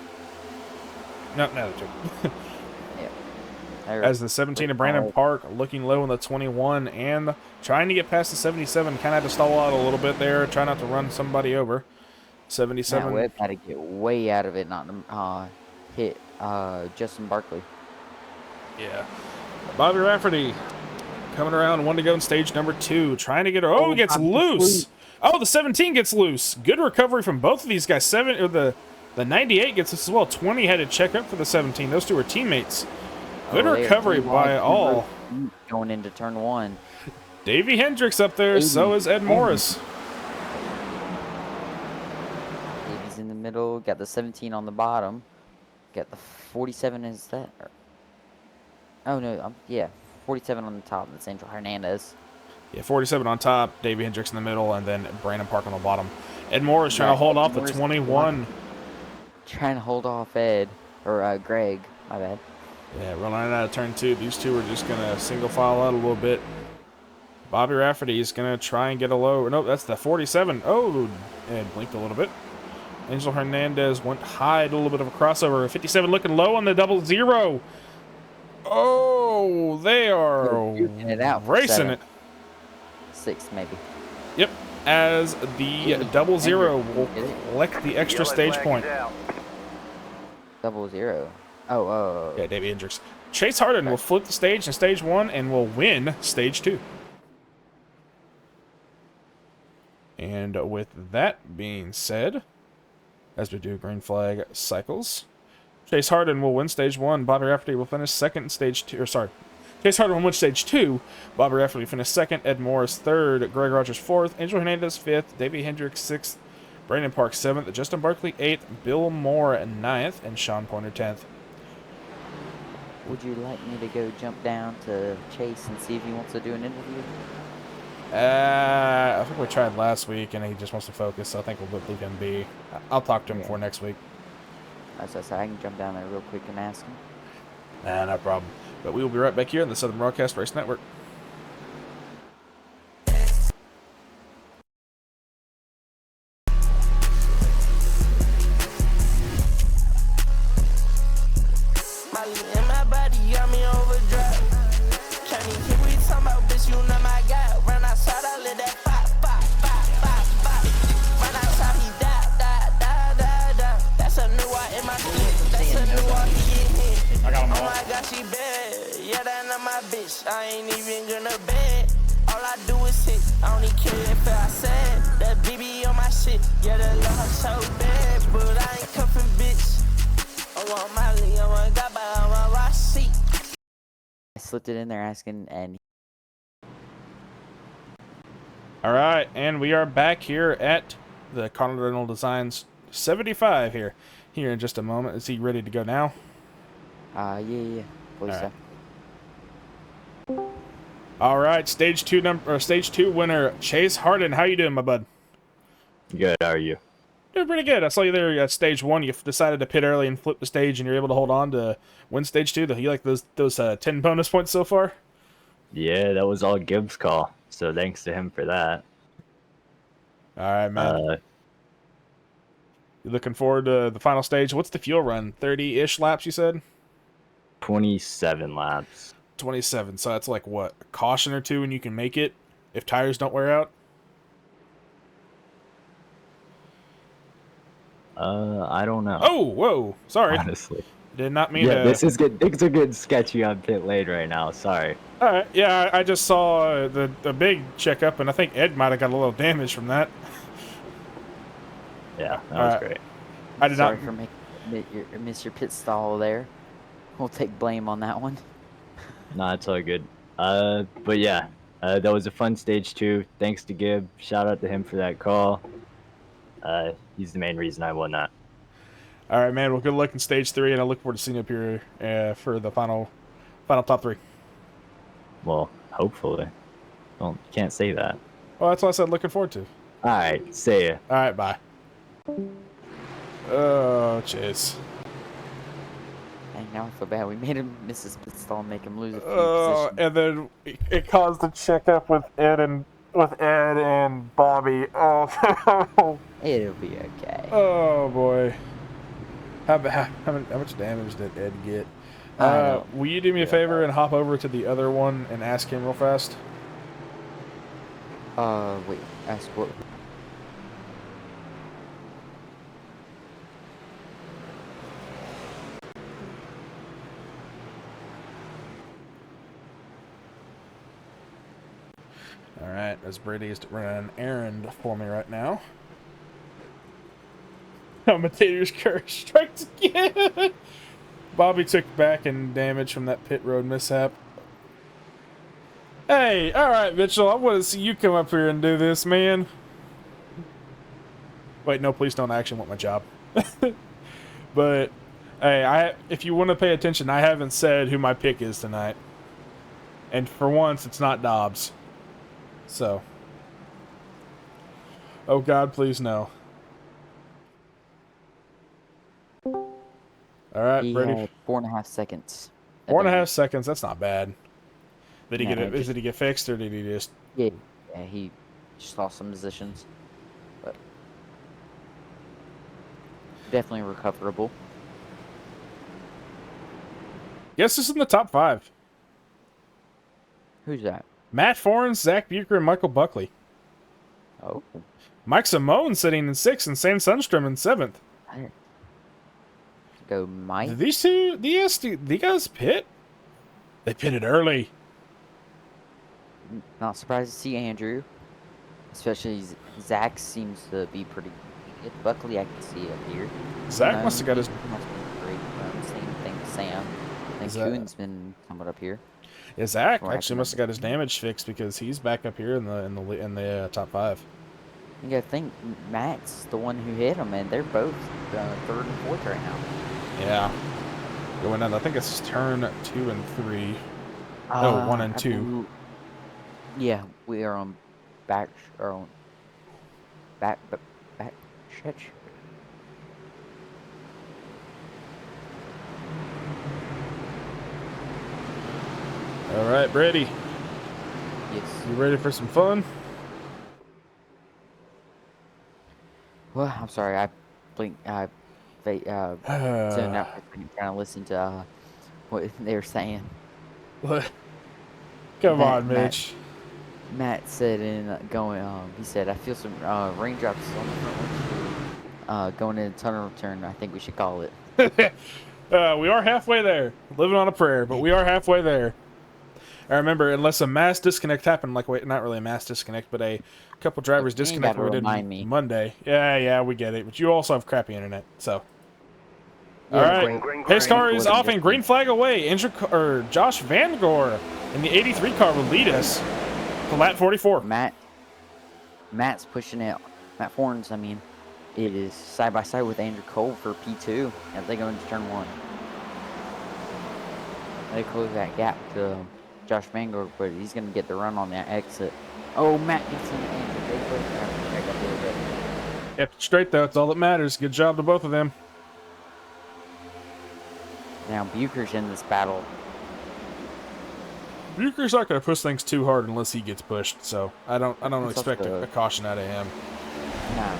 No, they're 2. As the 17 of Brandon Park looking low in the 21 and trying to get past the 77. Kind of had to stall out a little bit there. Try not to run somebody over. 77. Webb had to get way out of it not to hit Justin Barkley. Yeah. Bobby Rafferty coming around, 1 to go in stage number 2. Trying to get... Oh, he gets loose. Oh, the 17 gets loose. Good recovery from both of these guys. The 98 gets this as well. 20 had to check up for the 17. Those two are teammates. Good recovery by all. Going into turn 1. Davey Hendricks up there. So is Ed Morris. Davey's in the middle. Got the 17 on the bottom. Got the 47 is that? Oh, no. Yeah. 47 on the top. That's Angel Hernandez. Yeah, 47 on top, Davey Hendricks in the middle, and then Brandon Park on the bottom. Ed Morris trying to hold off the 21. Trying to hold off Ed, or Greg, my bad. Yeah, running out of turn 2. These two are just going to single file out a little bit. Bobby Rafferty is going to try and get a low. Nope, that's the 47. Oh, Ed blinked a little bit. Angel Hernandez went high, a little bit of a crossover. 57 looking low on the 00. Oh, they are racing it. 6 maybe. Yep, as the 00 will collect the extra stage point. 00. Oh. Yeah, Davey Hendricks. Chase Harden will flip the stage in stage 1 and will win stage 2. And with that being said, as we do green flag cycles, Chase Harden will win stage 1. Bobby Rafferty will finish second in stage 2. Or sorry, Chase Harden will win stage 2. Bobby Rafferty will finish second. Ed Morris third. Greg Rogers fourth. Angel Hernandez fifth. Davey Hendricks sixth. Brandon Park seventh. Justin Barkley eighth. Bill Moore ninth. And Sean Pointer 10th. Would you like me to go jump down to Chase and see if he wants to do an interview? I think we tried last week, and he just wants to focus, so I think we'll leave him be. I'll talk to him for next week. As I said, I can jump down there real quick and ask him. Nah, no problem. But we will be right back here on the Southern Broadcast Race Network. I ain't even gonna bed. All I do is hit. I don't even care if I said that BB on my shit. Yeah, the love so bad, but I ain't cuffing bitch. I want Molly, I want Gaba, I want Rossi. I slipped it in there asking, and all right, and we are back here at the Continental Designs 75 here in just a moment. Is he ready to go now? Yeah. Please, sir. All right, stage two winner Chase Harden. How you doing, my bud? Good. How are you? Doing pretty good. I saw you there at stage 1. You decided to pit early and flip the stage, and you're able to hold on to win stage 2. You like those 10 bonus points so far? Yeah, that was all Gibbs' call. So thanks to him for that. All right, man. You looking forward to the final stage? What's the fuel run? 30-ish laps, you said? 27 laps. 27. So that's like what? A caution or two, and you can make it if tires don't wear out? I don't know. Oh, whoa. Sorry. Honestly. Did not mean yeah, to... this is good. Things are getting sketchy on pit lane right now. Sorry. All right. Yeah, I just saw the big checkup, and I think Ed might have got a little damage from that. Yeah, that was great. I did sorry not... for miss your pit stall there. We'll take blame on that one. Nah, it's all good. But yeah, that was a fun stage 2. Thanks to Gibb. Shout out to him for that call. He's the main reason I won that. All right, man. Well, good luck in stage 3, and I look forward to seeing you up here for the final top 3. Well, hopefully. Well, can't say that. Well, that's what I said. Looking forward to. All right, see ya. All right, bye. Oh, jeez. And now I feel bad. We made him miss his pit stall and make him lose a few positions. And then it caused a checkup with Ed and Bobby. Oh. It'll be okay. Oh boy. How much damage did Ed get? Will you do me a favor and hop over to the other one and ask him real fast? Wait. Ask what? as Brady is running an errand for me right now. Commentator's curse strikes again. Bobby took back and damage from that pit road mishap. Hey, all right, Mitchell. I want to see you come up here and do this, man. Wait, no, please don't. I actually want my job. But hey, if you want to pay attention, I haven't said who my pick is tonight, and for once, it's not Dobbs. So, oh God, please no. All right, He Brady. had 4.5 seconds. 4.5 seconds. That's not bad. Did he No, get it? just- Did he get fixed, or did he just? Yeah, he just lost some positions, but definitely recoverable. Guess this is in the top 5. Who's that? Matt Forens, Zach Bucher, and Michael Buckley. Oh, Mike Simone sitting in 6th, and Sam Sundstrom in 7th. go Mike. Did these two, the guys pit? They pitted early. Not surprised to see Andrew, especially Zach seems to be pretty good. Buckley, I can see up here. Zach must have got his. Must be great. Same thing with Sam. I think Zach- Kuhn's been somewhat up here. Yeah, Zach Or actually must have got his damage fixed because he's back up here in the top 5. You gotta think Matt's the one who hit him, and they're both 3rd and 4th right now. Yeah. Going down. I think it's turn 2 and 3. No, 1 and 2. Yeah, we are on back stretch. All right, Brady. Yes. You ready for some fun? Well, I'm sorry. I blinked. Zoned out for a second trying to listen to what they were saying. Come Matt- on, Mitch. Matt said he said, I feel some raindrops on the front windshield. Going into tunnel turn, I think we should call it. We are halfway there. Living on a prayer, but we are halfway there. I remember, unless a mass disconnect happened, like, wait, not really a mass disconnect, but a couple drivers You ain't disconnect gotta we did remind me. Monday. Yeah, we get it. But you also have crappy internet, so. Yeah, All right. Pace car is off and green flag away. Josh Van Gore in the 83 car will lead us to lap 44. Matt's pushing it. Matt Fornes, I mean, it is side by side with Andrew Cole for P2 as they go into turn 1. They close that gap to Josh Van Gore, but he's going to get the run on that exit. Oh, Matt gets in Andrew. They both have to check up a little bit. Kept it straight, though. It's all that matters. Good job to both of them. Now Bucher's in this battle. Bucher's not going to push things too hard unless he gets pushed, so I don't That's expect also- a caution out of him. Nah.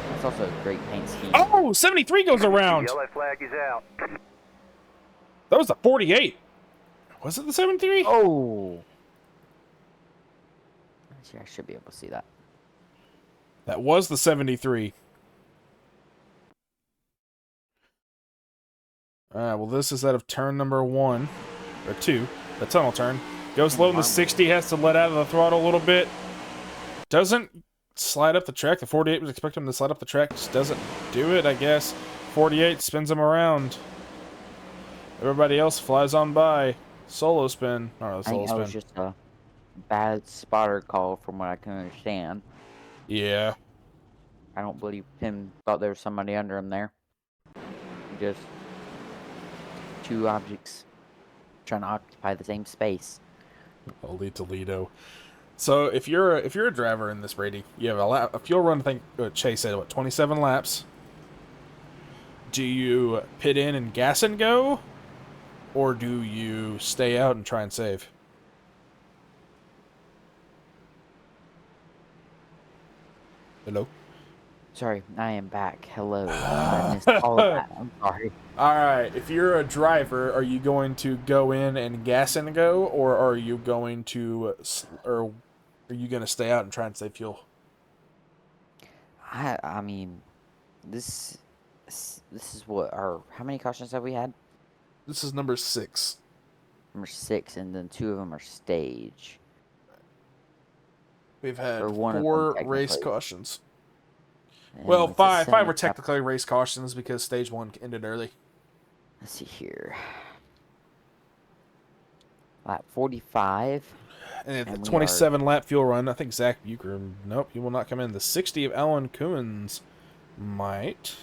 That's also a great paint scheme. Oh, 73 goes around. Yellow flag is out. That was the 48. Was it the 73? Oh! Actually, I should be able to see that. That was the 73. Alright, well, this is out of turn number 1. Or 2. The tunnel turn. Goes low in the 60, has to let out of the throttle a little bit. Doesn't slide up the track. The 48 was expecting him to slide up the track. Just doesn't do it, I guess. 48 spins him around. Everybody else flies on by. Solo spin. Not really I solo think that was spin. just a bad spotter call from what I can understand. Yeah. I don't believe Tim thought there was somebody under him there. Just two objects trying to occupy the same space. Holy Toledo. So if you're a driver in this, Brady, you have a fuel run. I think Chase said 27 laps. Do you pit in and gas and go, or do you stay out and try and save? Hello. Sorry, I am back. Hello. I missed all of that. I'm sorry. All right. If you're a driver, are you going to go in and gas and go, or are you going to, or are you going to stay out and try and save fuel? I mean, this is what how many cautions have we had? This is number 6. Number 6, and then 2 of them are stage. We've had Or one of them, 4 race technically. cautions. And Well, it's a 5. 5 were 75. technically race cautions because stage 1 ended early. Let's see here. Lap 45. And the And we 27 lap fuel run, I think Zach Bucher, nope, he will not come in. The 60 of Alan Coons might.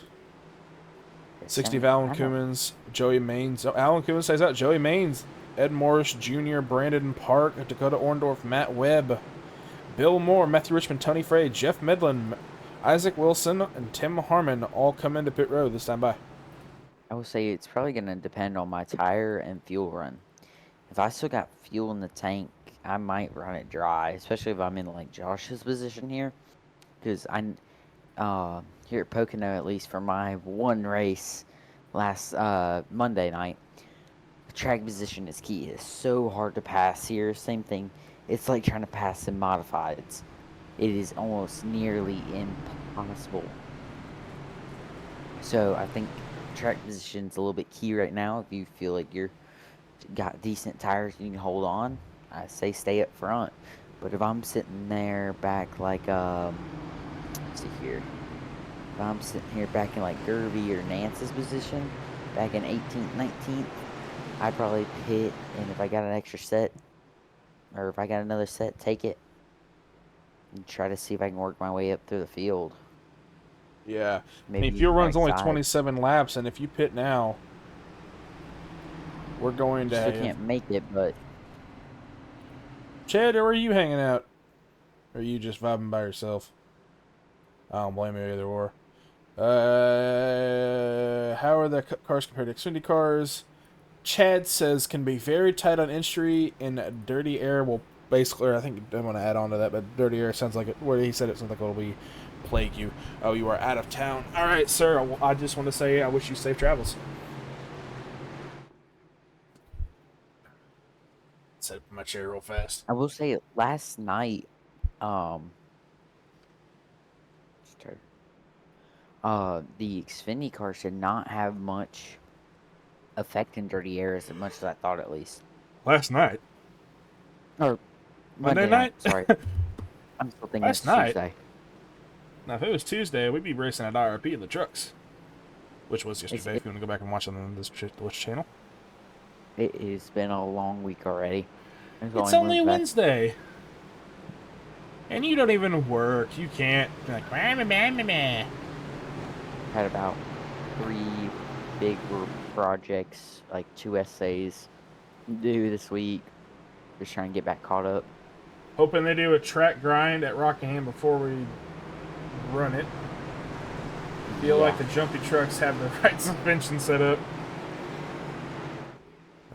60 of Alan Coons, Joey Maines. Oh, Alan Coons stays out. Joey Maines, Ed Morris Jr., Brandon Park, Dakota Orndorff, Matt Webb, Bill Moore, Matthew Richmond, Tony Frey, Jeff Medlin, Isaac Wilson, and Tim Harmon all come into pit road this time by. I will say it's probably going to depend on my tire and fuel run. If I still got fuel in the tank, I might run it dry, especially if I'm in like Josh's position here. Because here at Pocono, at least for my one race last Monday night, track position is key. It's so hard to pass here. Same thing. It's like trying to pass in modifieds. It is almost nearly impossible. So I think track position's a little bit key right now. If you feel like you're got decent tires and you can hold on, I say stay up front. But if I'm sitting there back like let's see here. If I'm sitting here back in like Gervy or Nance's position, back in 18th, 19th, I'd probably pit, and if I got an extra set, or if I got another set, take it, and try to see if I can work my way up through the field. Yeah. Maybe I mean, fuel run's right only side. 27 laps, and if you pit now, we're going to Still have... can't make it, but Chad, where are you hanging out? Or are you just vibing by yourself? I don't blame you either or. How are the cars compared to Xfinity cars? Chad says can be very tight on entry, and dirty air will basically, or I think I want to add on to that, but dirty air sounds like it, where he said it sounds like it'll be plague you. Oh, you are out of town. All right, sir. I just want to say I wish you safe travels. Set up my chair real fast. I will say last night, the Xfinity cars did not have much effect in dirty air as much as I thought, at least. Last night. Or Monday Monday night. Sorry, I'm still thinking Last it's night? Tuesday. Now, if it was Tuesday, we'd be racing at IRP in the trucks, which was yesterday. If you want to go back and watch on this Twitch channel, It has been a long week already. it's only Wednesday, and you don't even work. You can't be like meh. Had about 3 big projects, like 2 essays due this week. Just trying to get back caught up. Hoping they do a track grind at Rockingham before we run it. Feel like the jumpy trucks have the right suspension set up.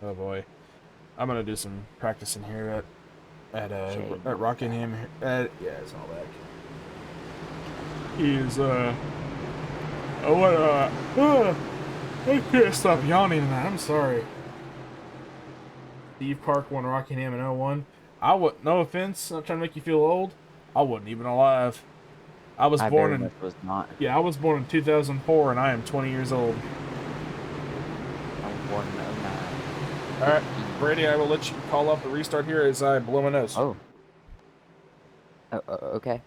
Oh boy, I'm gonna do some practicing here at Rockingham. Yeah, it's all that. He's I can't stop yawning tonight. I'm sorry. Steve Park won Rockingham in 01. I would, no offense, I'm not trying to make you feel old. I wasn't even alive. I was born in. Was not. Yeah, I was born in 2004, and I am 20 years old. I was born in 09. All right, Brady, I will let you call up the restart here as I blow my nose. Oh. Okay.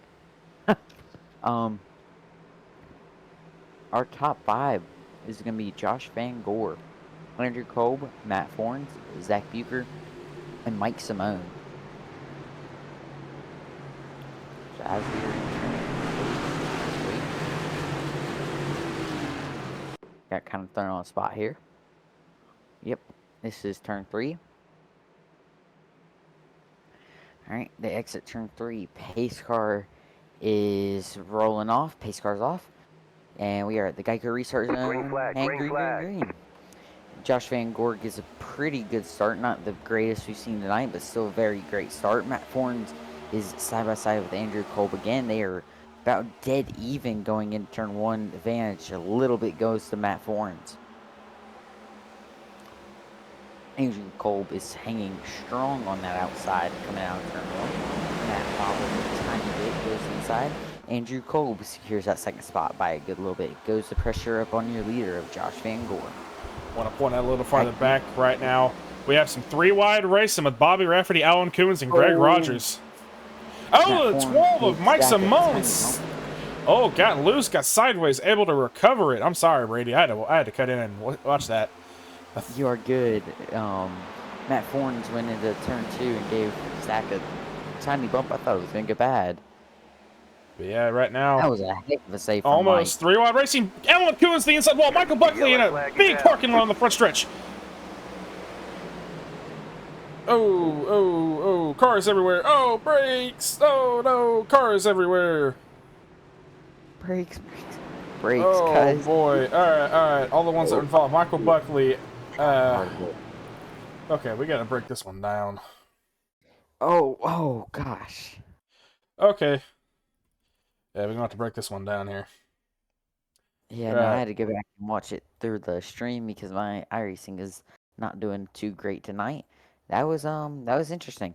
Our top 5 is going to be Josh Van Gore, Andrew Kolb, Matt Forns, Zach Bucher, and Mike Simone. So as we are got kind of thrown on the spot here. Yep, this is turn 3. Alright, they exit turn 3. Pace car is rolling off. Pace car's off. And we are at the Geico restart zone. Green flag, green flag. Green. Josh Van Gore gives a pretty good start. Not the greatest we've seen tonight, but still a very great start. Matt Forns is side by side with Andrew Kolb again. They are about dead even going into turn 1. Advantage a little bit goes to Matt Forns. Andrew Kolb is hanging strong on that outside coming out of turn 1. Matt bobbles a tiny bit, goes inside. Andrew Kolb secures that second spot by a good little bit. Goes the pressure up on your leader of Josh Van Gore. Want to point out a little farther back right now. We have some 3 wide racing with Bobby Rafferty, Alan Coons, and Greg Rogers. Oh, the Form 12 of did Mike stack a tiny Simone's. bump. Oh, got loose, got sideways, able to recover it. I'm sorry, Brady. I had to cut in and watch that. You are good. Matt Forns went into turn 2 and gave Zach a tiny bump. I thought it was going to go bad. But yeah, right now, That was a heck of a save from almost 3 wide racing. Alan Coons the inside wall. Michael Buckley in a big parking lot on the front stretch. Oh, cars everywhere. Oh, brakes. Oh, no, cars everywhere. Brakes, Oh, guys. boy. All right. All the ones that involve Michael Buckley. Okay, we got to break this one down. Oh, gosh. Okay. Yeah, we're going to have to break this one down here. Yeah, no, I had to go back and watch it through the stream because my iRacing is not doing too great tonight. That was interesting.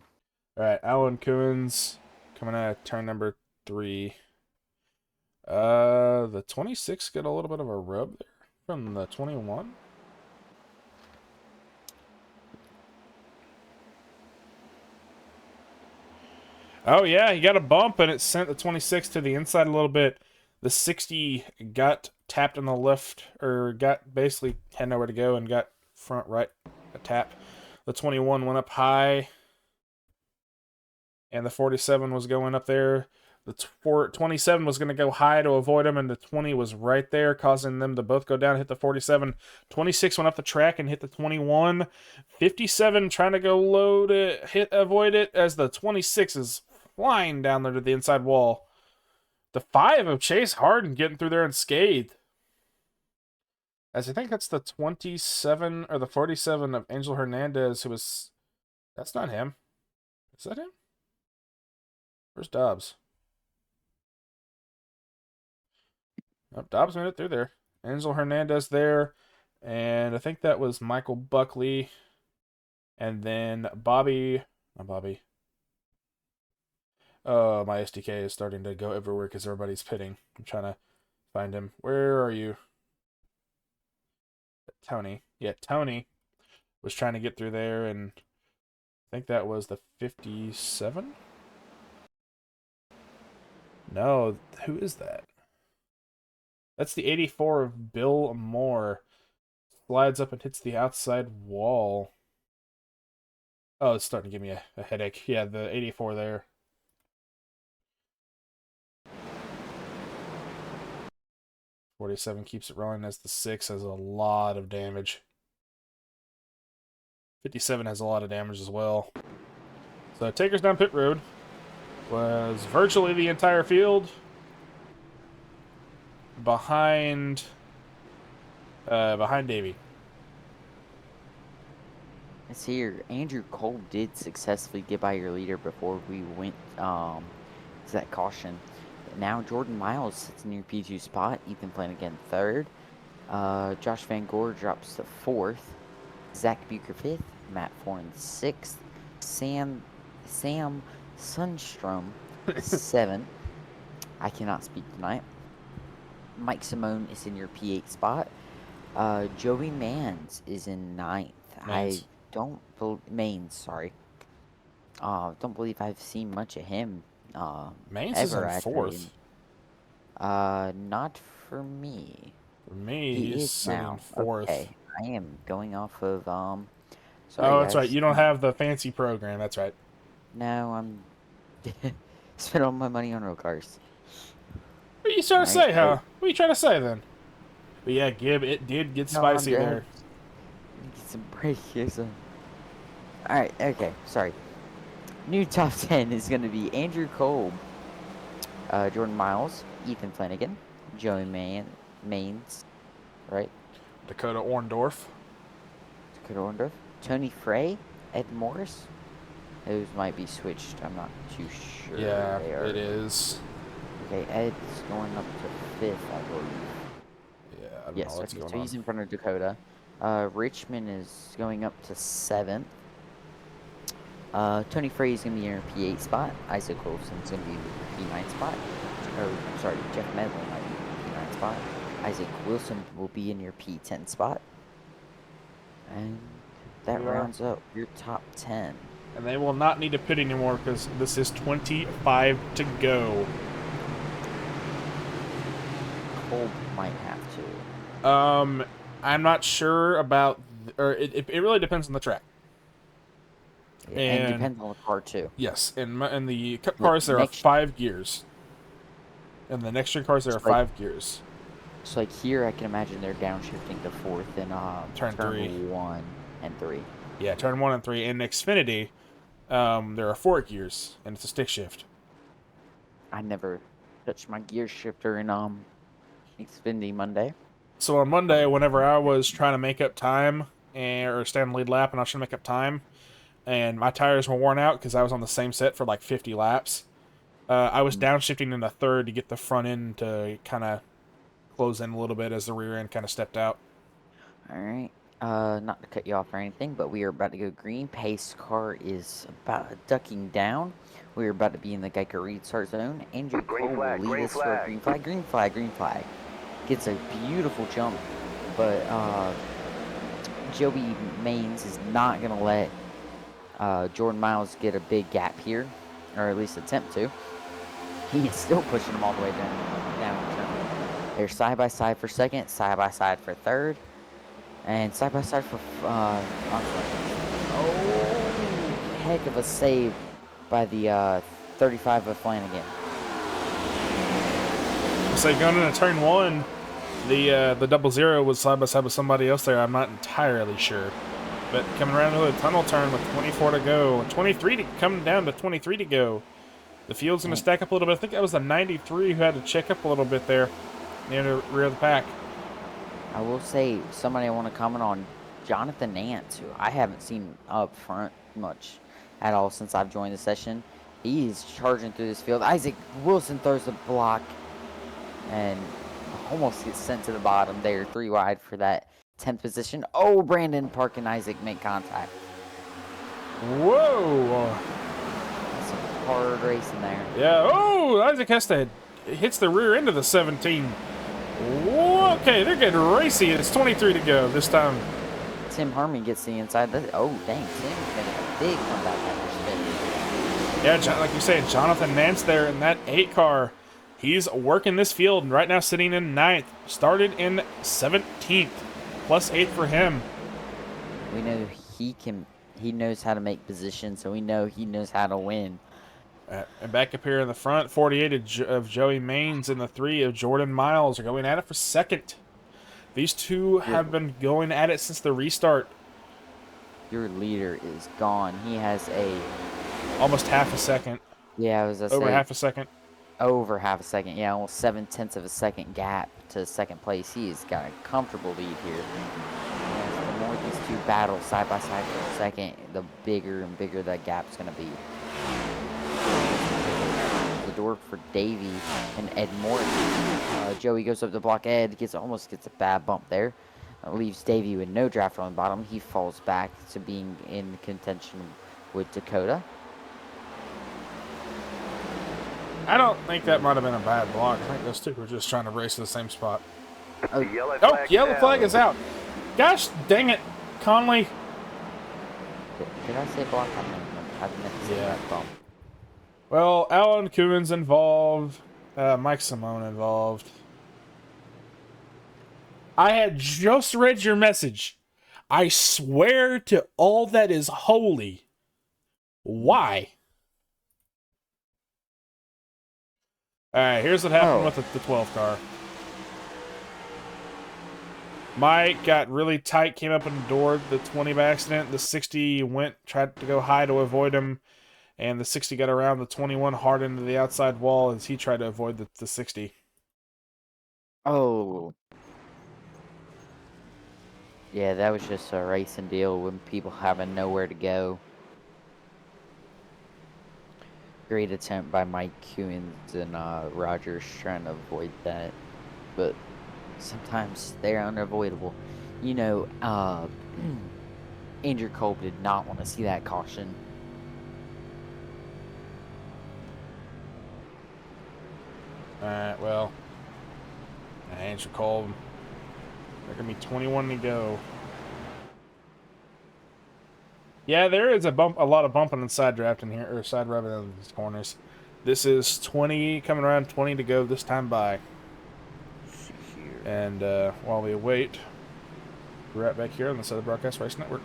All right, Alan Coons coming out of turn number 3. The 26 got a little bit of a rub there from the 21. Oh yeah, he got a bump and it sent the 26 to the inside a little bit. The 60 got tapped on the left, or got basically had nowhere to go and got front right a tap. The 21 went up high, and the 47 was going up there. The 27 was going to go high to avoid him, and the 20 was right there, causing them to both go down and hit the 47. 26 went up the track and hit the 21. 57 trying to go low to avoid it, as the 26 is flying down there to the inside wall. The 5 of Chase Harden getting through there unscathed. As I think that's the 27 or the 47 of Angel Hernandez, who was... That's not him. Is that him? Where's Dobbs? Oh, Dobbs made it through there. Angel Hernandez there. And I think that was Michael Buckley. And then Bobby... Not Bobby. Oh, my SDK is starting to go everywhere because everybody's pitting. I'm trying to find him. Where are you? Tony. Yeah, Tony was trying to get through there, and I think that was the 57? No, who is that? That's the 84 of Bill Moore. Slides up and hits the outside wall. Oh, it's starting to give me a headache. Yeah, the 84 there. $47 keeps it rolling as the 6 has a lot of damage. 57 has a lot of damage as well. So Takers down pit road was virtually the entire field behind Davey. Let's see here. Andrew Cole did successfully get by your leader before we went to that caution. Now Jordan Miles sits in your P2 spot. Ethan Flanagan 3rd. Josh Van Gore drops to 4th. Zach Bucher 5th. Matt Forn 6th. Sam Sundstrom 7th. I cannot speak tonight. Mike Simone is in your P8 spot. Joey Mans is in 9th. Don't believe I've seen much of him. Mans is in 4th. Not for me. For me, he's sitting now 4th. Okay, I am going off of Sorry, oh, that's guys. Right. You don't have the fancy program. That's right. No, I'm spent all my money on real cars. What are you trying to say, huh? What are you trying to say then? But yeah, Gib, it did get spicy there. Get some break here, so. Alright, okay, sorry. New top 10 is going to be Andrew Kolb, Jordan Miles, Ethan Flanagan, Joey Maines, right? Dakota Orndorff, Tony Frey, Ed Morris. Those might be switched. I'm not too sure. Yeah, it is. Okay, Ed's going up to 5th, I believe. Yeah, I don't know what's going on. He's in front of Dakota. Richmond is going up to 7th. Tony Frey is going to be in your P8 spot. Isaac Wilson's going to be in your P9 spot. Jeff Medley might be in your P9 spot. Isaac Wilson will be in your P10 spot. And that rounds up your top 10. And they will not need to pit anymore because this is 25 to go. Kolb might have to. I'm not sure about, or it really depends on the track. And depends on the car too. Yes, in the Cup Like cars there are 5 gears. In the next gen cars there are 5 gears. So like here, I can imagine they're downshifting to 4th in Turn 3. 1 and 3. Yeah, turn 1 and 3. In Xfinity, there are 4 gears, and it's a stick shift. I never touched my gear shifter in Xfinity Monday. So on Monday, whenever I was trying to make up time, or stay on the lead lap, and I was trying to make up time, and my tires were worn out because I was on the same set for like 50 laps, I was downshifting in the 3rd to get the front end to kind of close in a little bit as the rear end kind of stepped out. All right. Not to cut you off or anything, but we are about to go green. Pace car is about ducking down. We are about to be in the Geico restart zone. Andrew Cole will lead us for a green flag. Green flag, green flag. Gets a beautiful jump, but Joey Maines is not going to let Jordan Miles get a big gap here, or at least attempt to. He is still pushing him all the way down. They're side by side for 2nd, side by side for 3rd. And side by side for, heck of a save by the 35 of Flanagan. So going into turn 1, the 00 was side by side with somebody else there. I'm not entirely sure. But coming around to the tunnel turn with 24 to go, 23 to come down to 23 to go. The field's going to stack up a little bit. I think that was the 93 who had to check up a little bit there near the rear of the pack. I will say, somebody I want to comment on, Jonathan Nance, who I haven't seen up front much at all since I've joined the session. He's charging through this field. Isaac Wilson throws the block and almost gets sent to the bottom there, 3 wide for that 10th position. Oh, Brandon Park and Isaac make contact. Whoa! That's some hard racing there. Yeah, oh, Isaac hits the rear end of the 17. Whoa, okay, they're getting racy. It's 23 to go this time. Tim Harmon gets the inside. Oh, dang, Tim's making a big comeback after spin. Yeah, like you said, Jonathan Nance there in that 8 car. He's working this field, and right now sitting in 9th. Started in 17th, plus 8 for him. We know he knows how to make position, so we know he knows how to win. And back up here in the front, 48 of Joey Maines and the 3 of Jordan Miles are going at it for 2nd. These two have been going at it since the restart. Your leader is gone. He has almost half a second. Yeah, I was gonna over say, half a second. Over half a second. Yeah, almost 7/10 of a second gap to 2nd place. He's got a comfortable lead here. And the more these two battle side by side for 2nd, the bigger and bigger that gap's gonna be. The door for Davey and Ed Morton. Joey goes up the block. Ed almost gets a bad bump there. Leaves Davey with no draft on the bottom. He falls back to being in contention with Dakota. I don't think that might have been a bad block. I think those two were just trying to race to the same spot. Oh, yellow flag is out. Gosh dang it, Conley. Did I say block? I meant to say that bump. Well, Alan Cummins involved. Mike Simone involved. I had just read your message. I swear to all that is holy. Why? Alright, here's what happened with the 12 car. Mike got really tight, came up and doored the 20 by accident. The 60 tried to go high to avoid him. And the 60 got around the 21 hard into the outside wall as he tried to avoid the 60. Oh. Yeah, that was just a racing deal when people having nowhere to go. Great attempt by Mike Cummins and Rogers trying to avoid that. But sometimes they're unavoidable. You know, Andrew Kolb did not want to see that caution. Alright, well, Andrew Kolb. There can be 21 to go. Yeah, there is a lot of bumping and side drafting here, or side rubbing in these corners. This is 20 coming around, 20 to go this time by. Let's see here. And while we wait, we're right back here on the Southern Broadcast Race Network.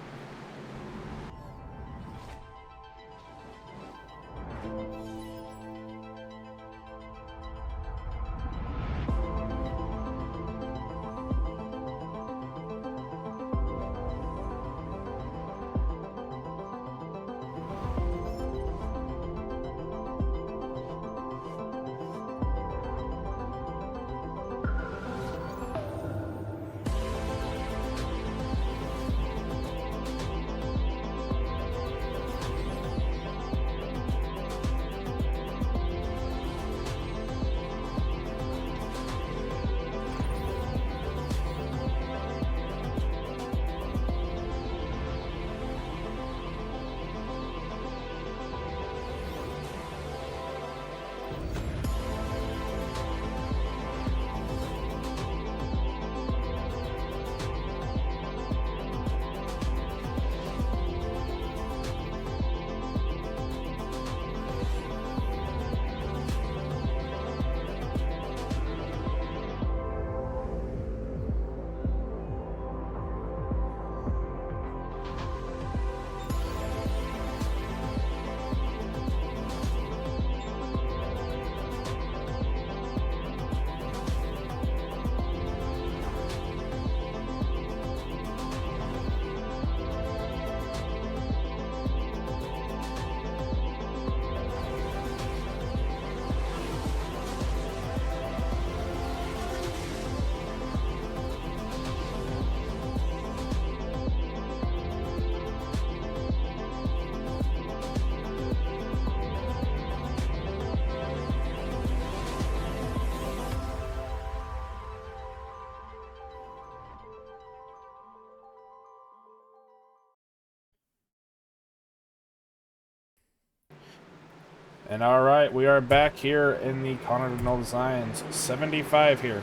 And all right, we are back here in the Continental Designs 75 here.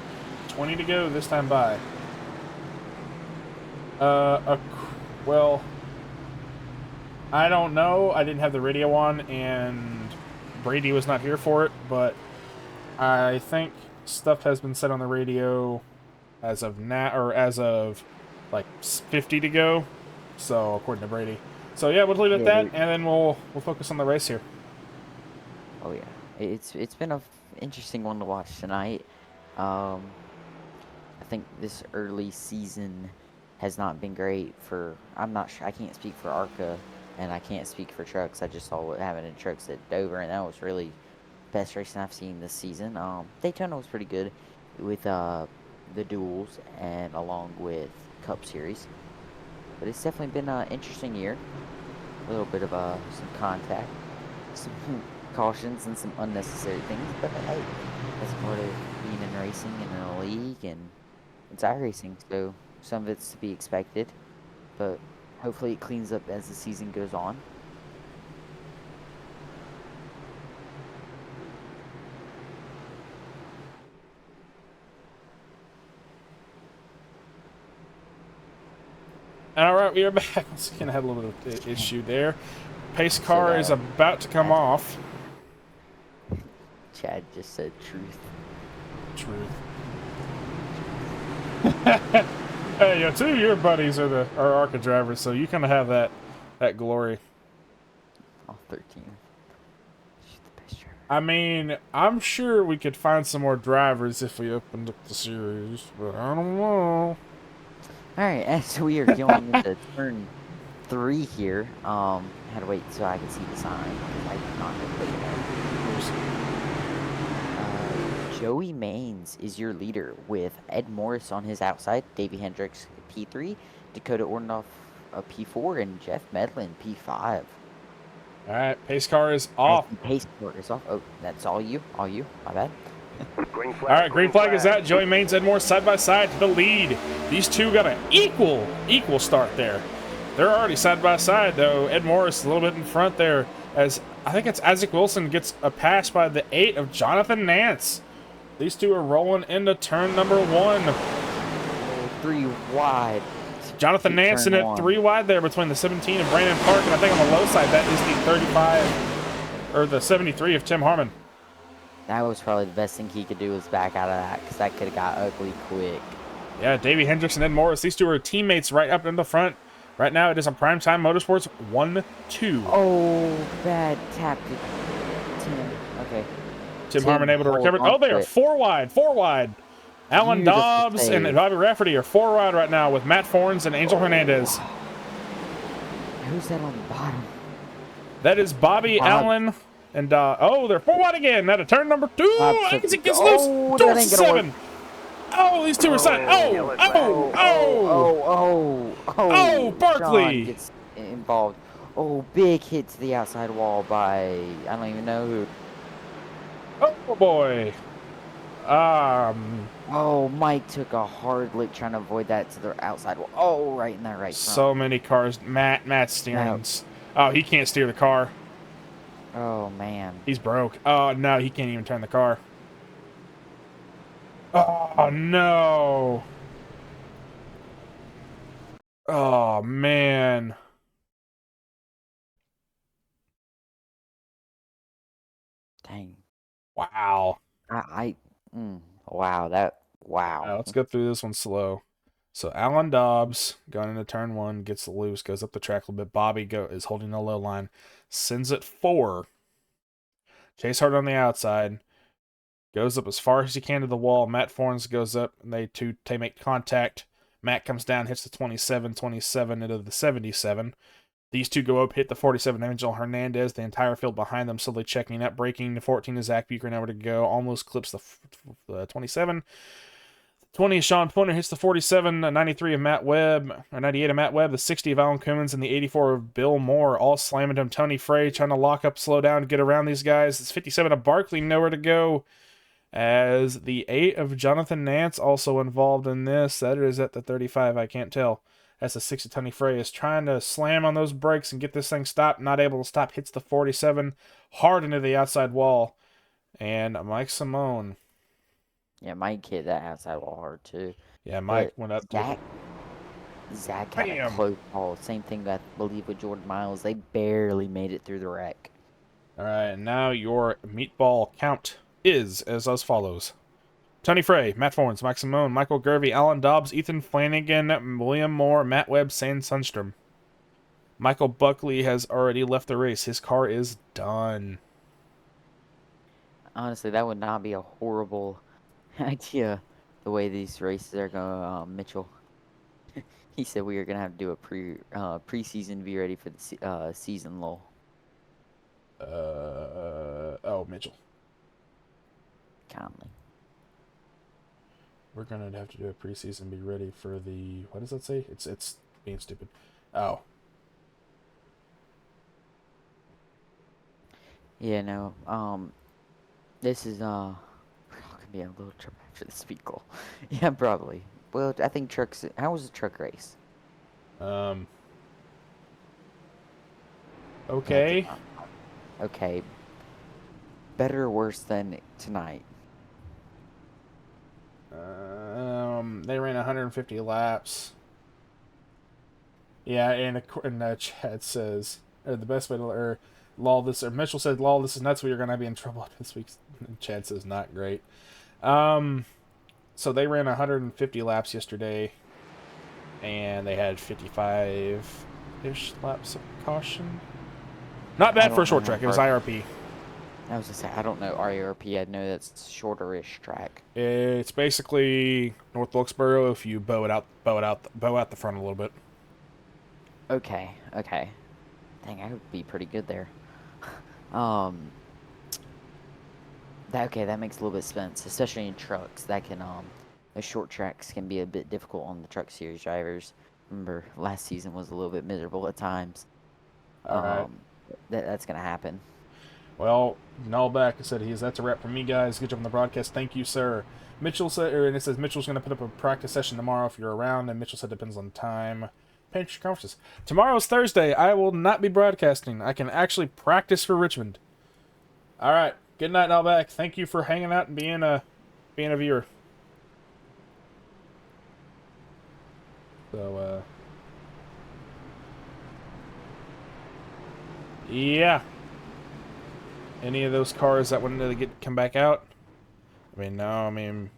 20 to go this time by. Well, I don't know. I didn't have the radio on, and Brady was not here for it, but I think stuff has been said on the radio as of now, or as of like 50 to go. So according to Brady. So yeah, we'll leave it at that, and then we'll focus on the race here. Oh yeah, it's been a interesting one to watch tonight. I think this early season has not been great for. I'm not sure. I can't speak for ARCA, and I can't speak for trucks. I just saw what happened in trucks at Dover, and that was really best racing I've seen this season. Daytona was pretty good with the duels and along with Cup Series, but it's definitely been an interesting year. A little bit of some contact, some cautions, and some unnecessary things, but hey, that's part of being in racing and in a league, and it's iRacing, so some of it's to be expected, but hopefully it cleans up as the season goes on. All right, we are back. Once again, I had a little bit of issue there. Pace car is about to come off. Chad just said truth. Truth. Hey, two of your buddies are ARCA drivers, so you kind of have that glory. Oh, 13. She's the best driver. I mean, I'm sure we could find some more drivers if we opened up the series, but I don't know. Alright, as we are going into turn 3 here, I had to wait so I could see the sign, because I did not know it. Joey Maines is your leader with Ed Morris on his outside, Davey Hendricks P3, Dakota Ordenoff P4, and Jeff Medlin P5. All right, pace car is off. Pace car is off. Oh, that's all you. My bad. All right, green flag is out. Joey Maines, Ed Morris side by side to the lead. These two got an equal start there. They're already side by side though. Ed Morris a little bit in front there, as I think it's Isaac Wilson gets a pass by the 8 of Jonathan Nance. These two are rolling into turn number 1. 3 wide. Jonathan Nance in turn it one. 3 wide there between the 17 and Brandon Park, and I think on the low side that is the 35 or the 73 of Tim Harmon. That was probably the best thing he could do was back out of that, because that could have got ugly quick. Yeah, Davey Hendricks and Ed Morris. These two are teammates right up in the front. Right now it is on Primetime Motorsports 1-2. Oh, bad tap to Tim. Okay. Tim Harmon able to hold recover. on Oh, they to are it. 4 wide. 4 wide. Alan Beautiful Dobbs and save. Bobby Rafferty are 4 wide right now with Matt Forns and Angel Hernandez. Who's that on the bottom? That is Bobby Allen. And, oh, they're 4 wide again. Out of turn number 2. Isaac gets loose. that Doors ain't to gonna 7. Oh, these two are side. Oh, Barkley. John gets involved. Oh, big hit to the outside wall by, I don't even know who. Oh, boy. Oh, Mike took a hard lick trying to avoid that to the outside wall. Oh, right in that right front. So many cars. Matt steerings. Oh, he can't steer the car. Oh, man. He's broke. Oh, no, he can't even turn the car. Oh, no. Oh, man. Dang. Wow. Wow, wow. Let's go through this one slow. So Alan Dobbs going into turn 1 gets loose, goes up the track a little bit. Bobby is holding the low line, sends it 4. Chase Hart on the outside, goes up as far as he can to the wall. Matt Forns goes up, and they make contact. Matt comes down, hits the 27 into the 77. These two go up, hit the 47, Angel Hernandez, the entire field behind them, slowly checking up, braking. The 14 is Zach Bucher, nowhere to go, almost clips the 27. 20 Sean Pointer hits the 47, 93 of Matt Webb, or 98 of Matt Webb, the 60 of Alan Cummins, and the 84 of Bill Moore, all slamming him. Tony Frey trying to lock up, slow down, get around these guys. It's 57 of Barkley, nowhere to go. As the 8 of Jonathan Nance also involved in this. That is at the 35, I can't tell. That's the 60 Tony Frey is trying to slam on those brakes and get this thing stopped. Not able to stop. Hits the 47 hard into the outside wall. And Mike Simone. Yeah, Mike hit that outside wall hard, too. Yeah, Mike went up. Zach had a close call. Same thing, I believe, with Jordan Miles. They barely made it through the wreck. All right, now your meatball count is as follows. Tony Frey, Matt Forns, Mike Simone, Michael Gervey, Alan Dobbs, Ethan Flanagan, William Moore, Matt Webb, Sam Sundstrom. Michael Buckley has already left the race. His car is done. Honestly, that would not be a horrible idea, the way these races are going. Mitchell, he said we are going to have to do a preseason, be ready for the season lull. Mitchell. Conley. We're going to have to do a preseason, be ready for the... What does that say? It's being stupid. Oh. Yeah, no. This is, gonna be a little trip after the speed goal. Yeah, probably. Well, I think trucks... How was the truck race? Okay. Okay. Better or worse than tonight? They ran 150 laps. Yeah, and Chad says, or the best way to, or Law this, or Mitchell said, Law, this is nuts. We are going to be in trouble this week. And Chad says, not great. So they ran 150 laps yesterday, and they had 55-ish laps of caution. Not bad for a short track. It was IRP. I was gonna say, I don't know IRP. I know that's shorter-ish track. It's basically North Wilkesboro if you bow out the front a little bit. Okay. Dang, I would be pretty good there. That makes a little bit of sense, especially in trucks. That can the short tracks can be a bit difficult on the truck series drivers. Remember, last season was a little bit miserable at times. That's gonna happen. Well, Nullback said that's a wrap for me, guys. Good job on the broadcast. Thank you, sir. Mitchell said, and it says Mitchell's going to put up a practice session tomorrow if you're around, and Mitchell said depends on time. Pinch conferences. Tomorrow's Thursday. I will not be broadcasting. I can actually practice for Richmond. All right. Good night, Nullback. Thank you for hanging out and being a viewer. So, Yeah. Any of those cars that wanted to come back out? I mean, no, I mean...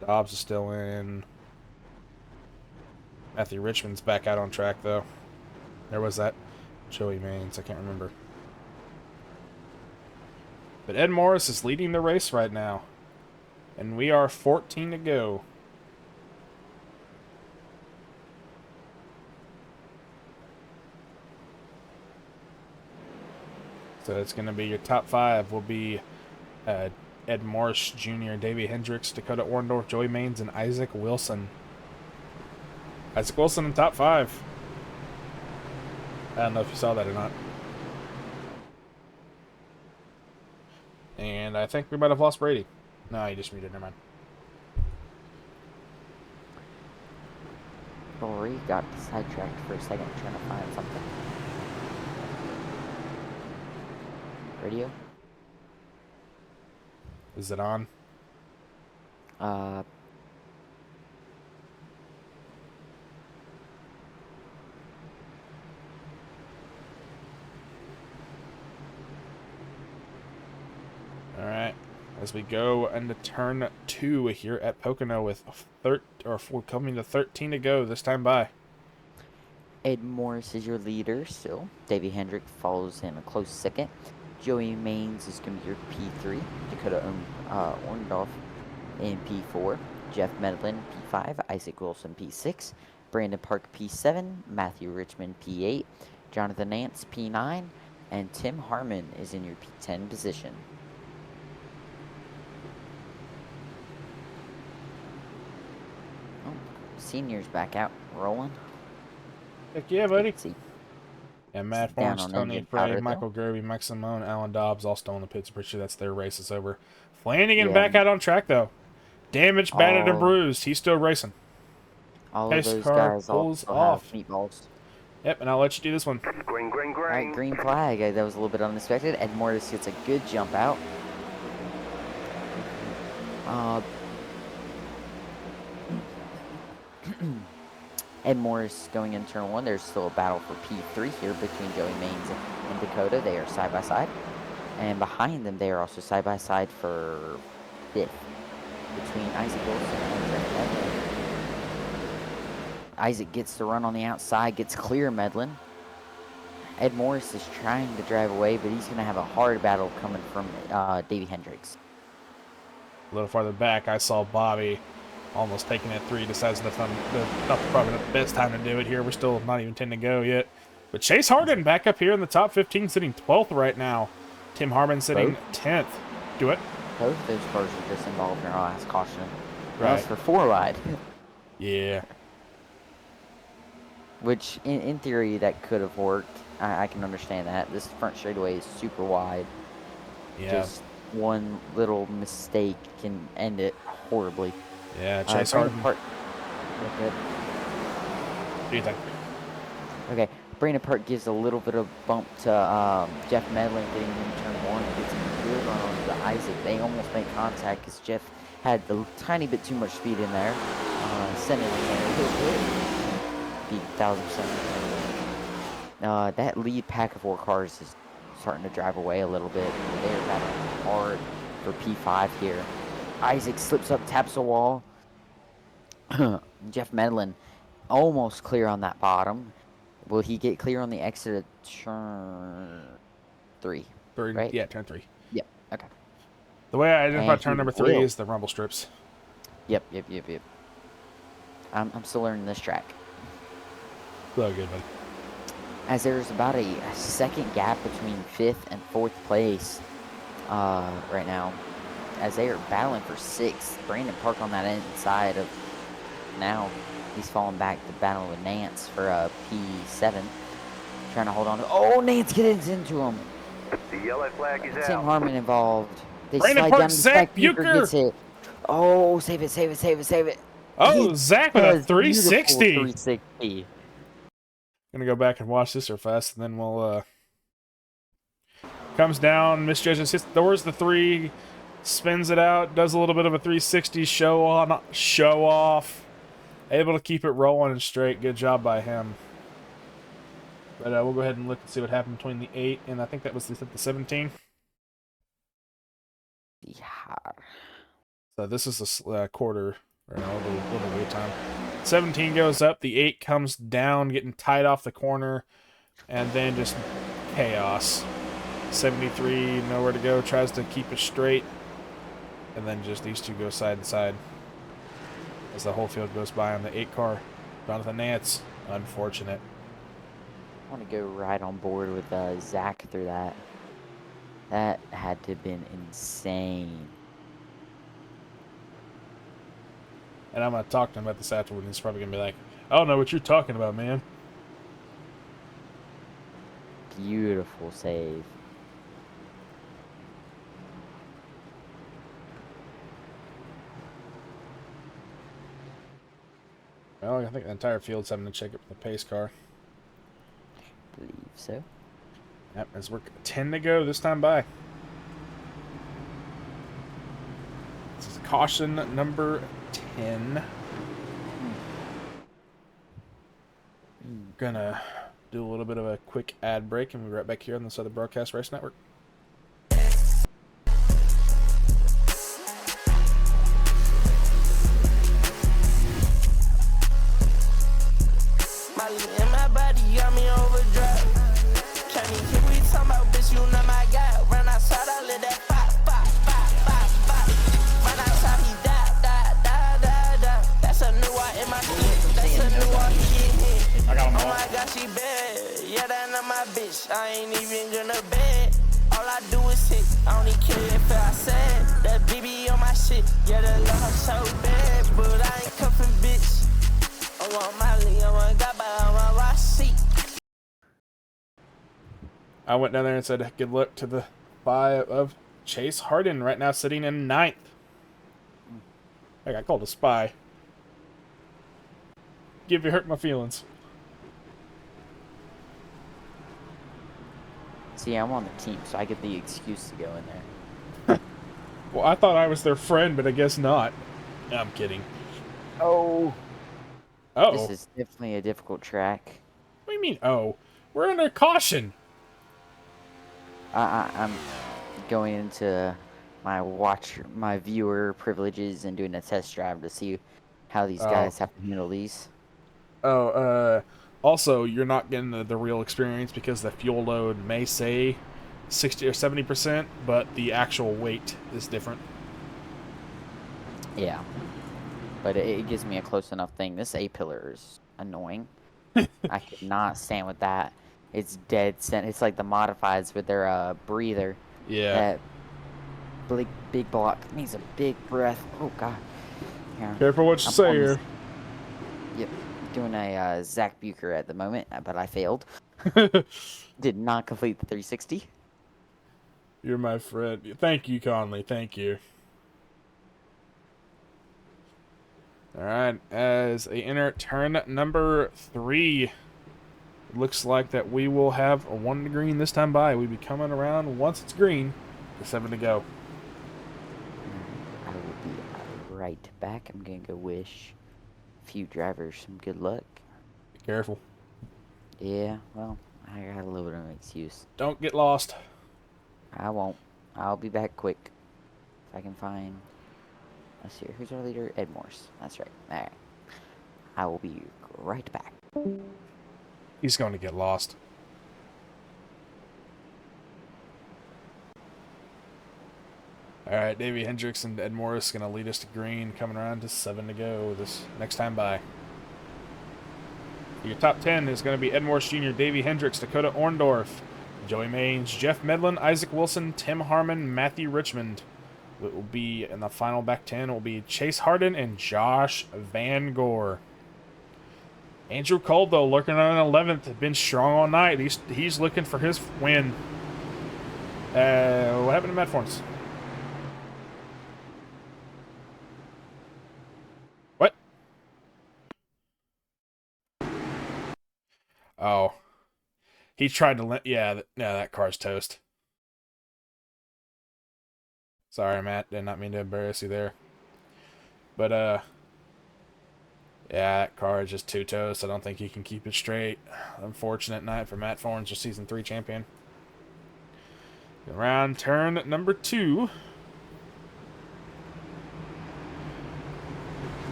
Dobbs is still in. Matthew Richmond's back out on track, though. There was that Joey Maines, I can't remember. But Ed Morris is leading the race right now. And we are 14 to go. So it's going to be your top 5 will be Ed Morris Jr., Davey Hendricks, Dakota Orndorff, Joey Maines, and Isaac Wilson. Isaac Wilson in top 5. I don't know if you saw that or not. And I think we might have lost Brady. No, he just muted. Never mind. Rory got sidetracked for a second trying to find something. Radio? Is it on? Alright, as we go into turn 2 here at Pocono with we're coming to 13 to go this time by. Ed Morris is your leader still. Davey Hendrick follows in a close second. Joey Maines is going to be your P3. Dakota Orndorff in P4. Jeff Medlin P5. Isaac Wilson P6. Brandon Park P7. Matthew Richmond P8. Jonathan Nance P9. And Tim Harmon is in your P10 position. Seniors back out rolling. Heck yeah, buddy. See. And Matt Down Forms, on Tony engine Frey, powder, Michael Gerby, Mike Simone, Alan Dobbs all still in the pits. Pretty sure that's their race is over. Flanagan Yeah. back out on track though. Damaged, battered, and bruised. He's still racing. All Pace of those car guys pulls also off. have meatballs. Yep, and I'll let you do this one. Green, green, green. Alright, green flag. That was a little bit unexpected. Ed Morris gets a good jump out. Ed Morris going in turn 1. There's still a battle for P3 here between Joey Maines and Dakota. They are side by side. And behind them, they are also side by side for 5th between Isaac Wilson and Jeff Medlin. Isaac gets the run on the outside, gets clear Medlin. Ed Morris is trying to drive away, but he's going to have a hard battle coming from Davey Hendricks. A little farther back, I saw Bobby almost taking it 3. Decides not probably not the best time to do it here. We're still not even 10 to go yet. But Chase Harden back up here in the top 15, sitting 12th right now. Tim Harmon sitting 10th. Do it. Both of those cars are just involved in our last caution. Right. That's for 4 wide. Yeah. Which, in theory, that could have worked. I can understand that. This front straightaway is super wide. Yeah. Just one little mistake can end it horribly. Yeah, Chase Harden. Park. What do you think? Okay, Brandon Park gives a little bit of bump to Jeff Medlin getting in turn 1. Gets a good run on to Isaac. They almost make contact because Jeff had a tiny bit too much speed in there. Sending him there. Be 1,000%. That lead pack of 4 cars is starting to drive away a little bit. They're battling hard for P5 here. Isaac slips up, taps the wall. Jeff Medlin almost clear on that bottom. Will he get clear on the exit at turn 3? Right? Yeah, turn 3. Yep. Okay. The way I identify And turn he number 3 will. is the rumble strips. Yep. I'm still learning this track. Oh, good, buddy. As there's about a second gap between 5th and 4th place right now, as they are battling for 6th. Brandon Park on that inside of now. He's falling back to battle with Nance for P7. Trying to hold on to. Oh, Nance gets into him. The yellow flag is Tim out. Harmon involved. They Brandon slide Park, down the Zach track. Bucher Gets it. Oh, save it. Oh, He Zach with a does beautiful 360. 360. Gonna go back and watch this real fast, and then we'll comes down, misjudges, hits the doors, the 3, spins it out, does a little bit of a 360 show off, able to keep it rolling and straight. Good job by him. But we'll go ahead and look and see what happened between the 8 and I think that was the 17. Yeah. So this is the quarter, or no, little wait time. 17 goes up, the 8 comes down, getting tied off the corner, and then just chaos. 73, nowhere to go, tries to keep it straight, and then just these two go side to side as the whole field goes by on the 8 car. Jonathan Nance, unfortunate. I want to go right on board with Zach through that. That had to have been insane. And I'm going to talk to him about this afterward, and he's probably going to be like, I don't know what you're talking about, man. Beautiful save. Well, I think the entire field's having to check up the pace car. Believe so. Yep, as we're 10 to go this time by. This is caution number 10. Gonna do a little bit of a quick ad break, and we'll be right back here on the Southern Broadcast Race Network. Molly in my body got me overdrive. Can't even keep we talking about, bitch, you know my guy. Run outside, I let that pop, pop, pop, pop, pop. Run outside, he die. That's a new one in my clip. That's a new one, he get hit. I got him Oh all. my God, she bad. Yeah, that not my bitch. I ain't even gonna bed. All I do is hit. I don't even care if I said that BB on my shit. Yeah, the love so bad, but I ain't cuffing bitch. I want Molly, I want Gaba, I want Rossi. I went down there and said good luck to the bye of Chase Harden, right now sitting in 9th. I got called a spy. Give you hurt my feelings. See, I'm on the team, so I get the excuse to go in there. Well, I thought I was their friend, but I guess not. No, I'm kidding. Oh. Oh. This is definitely a difficult track. What do you mean, oh? We're under caution. I'm going into my viewer privileges and doing a test drive to see how these guys have to handle these. Also, you're not getting the real experience because the fuel load may say 60 or 70%, but the actual weight is different. Yeah. But it gives me a close enough thing. This A-pillar is annoying. I could not stand with that. It's dead center. It's like the modifieds with their breather. Yeah. That big block needs a big breath. Oh god. Yeah. Careful what you say here. Yep. Doing a Zach Bucher at the moment, but I failed. Did not complete the 360. You're my friend. Thank you, Conley. Thank you. Alright, as they enter turn number 3, it looks like that we will have a 1 to green this time by. We'll be coming around once it's green, to 7 to go. I will be right back. I'm going to go wish a few drivers some good luck. Be careful. Yeah, well, I got a little bit of an excuse. Don't get lost. I won't. I'll be back quick. If I can find... Let's see, who's our leader? Ed Morse. That's right. Alright. I will be right back. He's going to get lost. Alright, Davey Hendricks and Ed Morris going to lead us to green, coming around to 7 to go this next time by. Your top 10 is going to be Ed Morris Jr., Davey Hendricks, Dakota Orndorff, Joey Maines, Jeff Medlin, Isaac Wilson, Tim Harmon, Matthew Richmond. It will be in the final back 10 will be Chase Harden and Josh Van Gore. Andrew Cole, though, lurking on 11th, been strong all night. He's looking for his win. What happened to Matt Forns? What? Oh. He tried to... Yeah, that car's toast. Sorry, Matt. Did not mean to embarrass you there. But, Yeah, that car is just too toast. I don't think he can keep it straight. Unfortunate night for Matt Thorns, your Season 3 champion. Around turn number 2.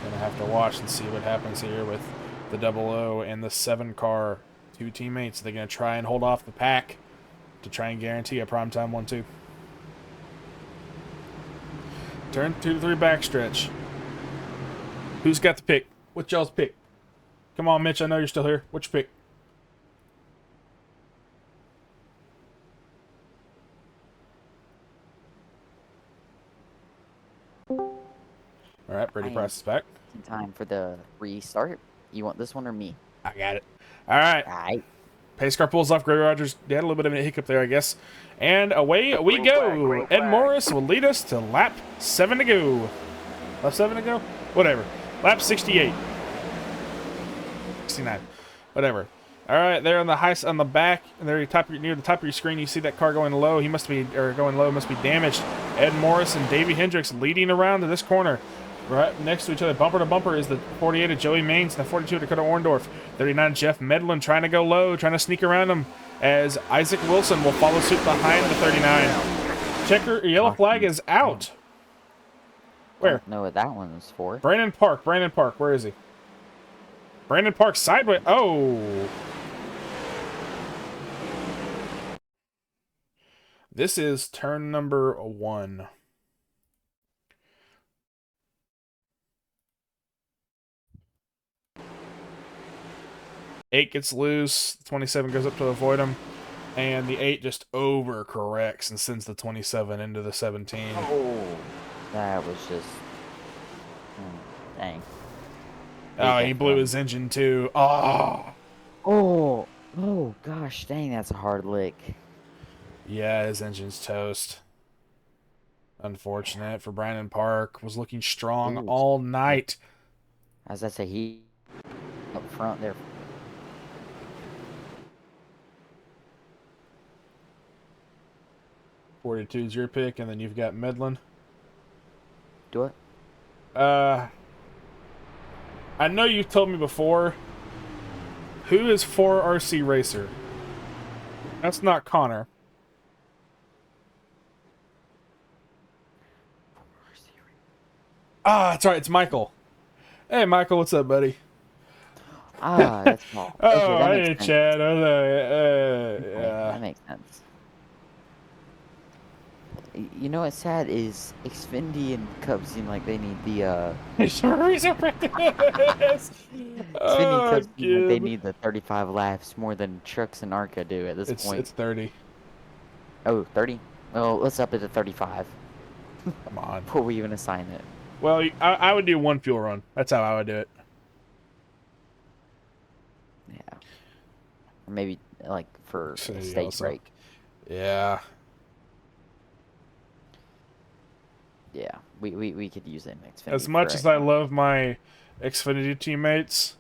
Gonna have to watch and see what happens here with the 00 and the 7 car. 2 teammates. They're gonna try and hold off the pack to try and guarantee a primetime 1-2. Turn 2 to 3 backstretch. Who's got the pick? What's y'all's pick? Come on, Mitch. I know you're still here. What's your pick? All right, Brady Price is back. In time for the restart. You want this one or me? I got it. All right. All right. Pace car pulls off. Greg Rogers had a little bit of a hiccup there, I guess. And away we go. Ed Morris will lead us to lap 7 to go. Lap 7 to go? Whatever. Lap 68. 69. Whatever. All right, there on the back, there near the top of your screen, you see that car going low. He must be, or going low, must be damaged. Ed Morris and Davey Hendricks leading around to this corner. Right next to each other, bumper to bumper, is the 48 of Joey Maines and the 42 of Dakota Orndorff. 39 Jeff Medlin trying to go low, trying to sneak around him, as Isaac Wilson will follow suit behind the 39. Yellow flag is out. Where? I don't know what that one is for. Brandon Park. Where is he? Brandon Park sideways. Oh. This is turn number 1. Eight gets loose. 27 goes up to avoid him. And the 8 just overcorrects and sends the 27 into the 17. Oh, that was just... dang. Oh, he blew his engine too. Oh. Oh, gosh, dang, that's a hard lick. Yeah, his engine's toast. Unfortunate for Brandon Park. Was looking strong all night. As I say, he up front there. .42 is your pick, and then you've got Medlin. Do it. I know you've told me before. Who is 4RC Racer? That's not Connor. Ah, that's right. It's Michael. Hey, Michael. What's up, buddy? Ah, that's small. Oh, Okay, that hey, makes sense. Chad. Okay, Yeah. that makes sense. You know what's sad is Xfinity and Cubs seem like they need the Racer practice. Xfinity and Oh, Cubs seem like they good. need the 35 laps more than trucks and ARCA do at this point. It's 30. Oh, 30? Well, let's up it to 35 Come on. before we even assign it. Well, I would do one fuel run. That's how I would do it. Yeah. Or maybe like for a Xfinity stage also. break. Yeah. Yeah, we could use it in Xfinity. As much as I love my Xfinity teammates,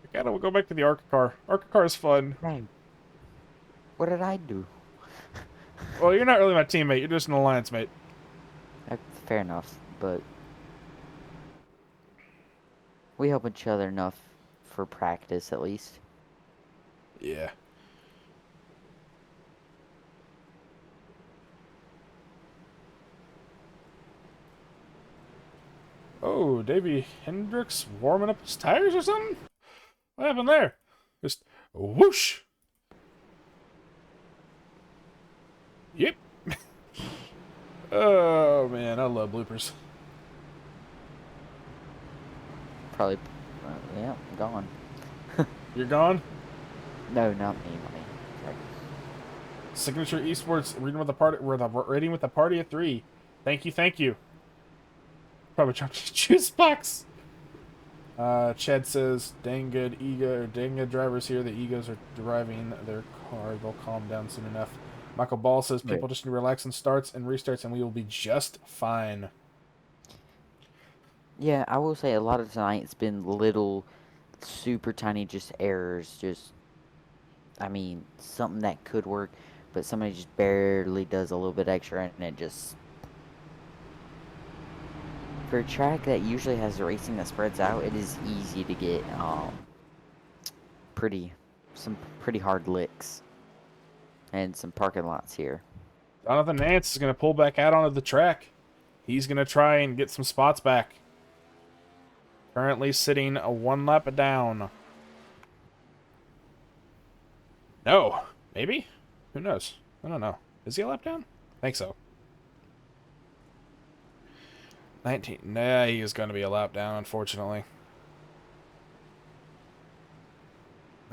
I gotta go back to the ARCA car. ARCA car is fun. Hey, what did I do? Well, you're not really my teammate. You're just an alliance mate. Fair enough, but we help each other enough for practice, at least. Yeah. Oh, Davey Hendricks warming up his tires or something? What happened there? Just whoosh. Yep. Oh, man, I love bloopers. Probably, yeah, gone. You're gone? No, not me, money. Sorry. Signature Esports reading with the party. We're the rating with the party at 3. Thank you. Probably dropped your juice box. Chad says, "Dang good drivers here. The egos are driving their car. They'll calm down soon enough." Michael Ball says, "People just need to relax and starts and restarts, and we will be just fine." Yeah, I will say a lot of tonight it's been little, super tiny, just errors. Just, I mean, something that could work, but somebody just barely does a little bit extra, and it just For a track that usually has racing that spreads out, it is easy to get some pretty hard licks and some parking lots here. Jonathan Nance is going to pull back out onto the track. He's going to try and get some spots back. Currently sitting a 1 lap down. No. Maybe? Who knows? I don't know. Is he a lap down? I think so. 19. Nah, he is going to be a lap down, unfortunately.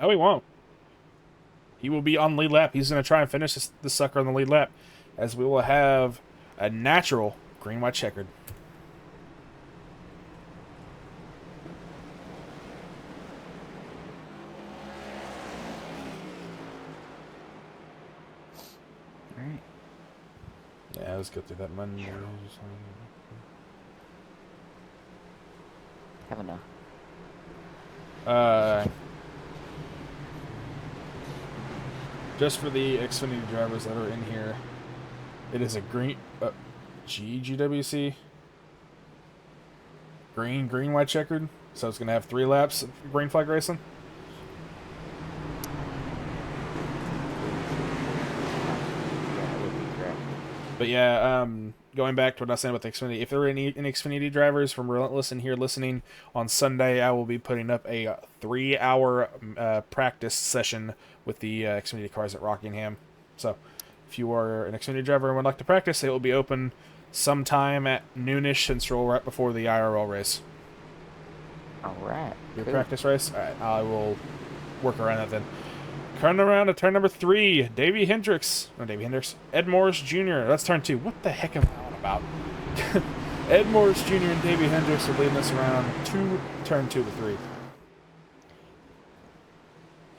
No, he won't. He will be on lead lap. He's going to try and finish this sucker on the lead lap, as we will have a natural green, white, checkered. All right. Yeah, let's go through that Monday. Have enough. Just for the Xfinity drivers that are in here, it is a green GWC green, white, checkered. So it's gonna have 3 laps of green flag racing. That would be correct. But yeah, going back to what I was saying about the Xfinity, if there are any Xfinity drivers from Relentless in here listening, on Sunday I will be putting up a 3-hour practice session with the Xfinity cars at Rockingham. So if you are an Xfinity driver and would like to practice, it will be open sometime at noonish Central, right before the IRL race. All right. Your Cool. practice race? Alright, I will work around that then. Coming around to turn number 3, Davey Hendricks. No, Davey Hendricks. Ed Morris Jr. That's turn 2. What the heck am I on about? Ed Morris Jr. and Davey Hendricks are leading us around turn 2 to 3.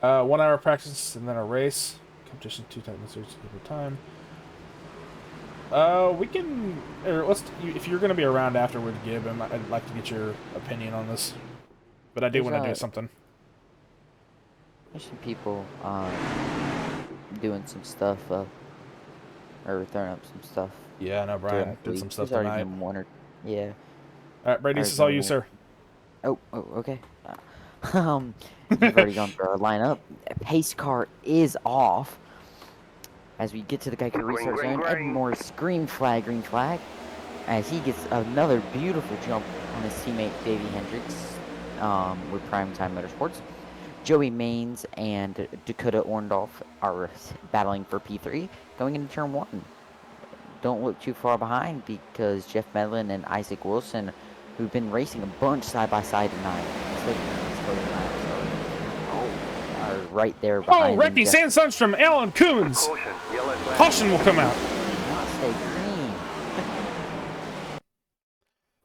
1 hour practice and then a race. Competition 2 times every time. We can, or if you're going to be around afterward, Gib, I'd like to get your opinion on this. But I do want to do something. There's some people doing some stuff or throwing up some stuff. Yeah, I know Brian directly. did some stuff There's already tonight. been one or yeah. Alright, Brady, this is all you, sir. Oh, okay. You've already gone through our lineup. Pace car is off. As we get to the Geico restart zone, Ed Morris, green flag, as he gets another beautiful jump on his teammate Davey Hendricks with Primetime Motorsports. Joey Maines and Dakota Orndorff are battling for P3 going into turn 1. Don't look too far behind because Jeff Medlin and Isaac Wilson, who've been racing a bunch side by side tonight, are right there behind. Oh, Ricky Sandstrom, Alan Coons! Caution, yellow flag. Caution will come out. Not stay green.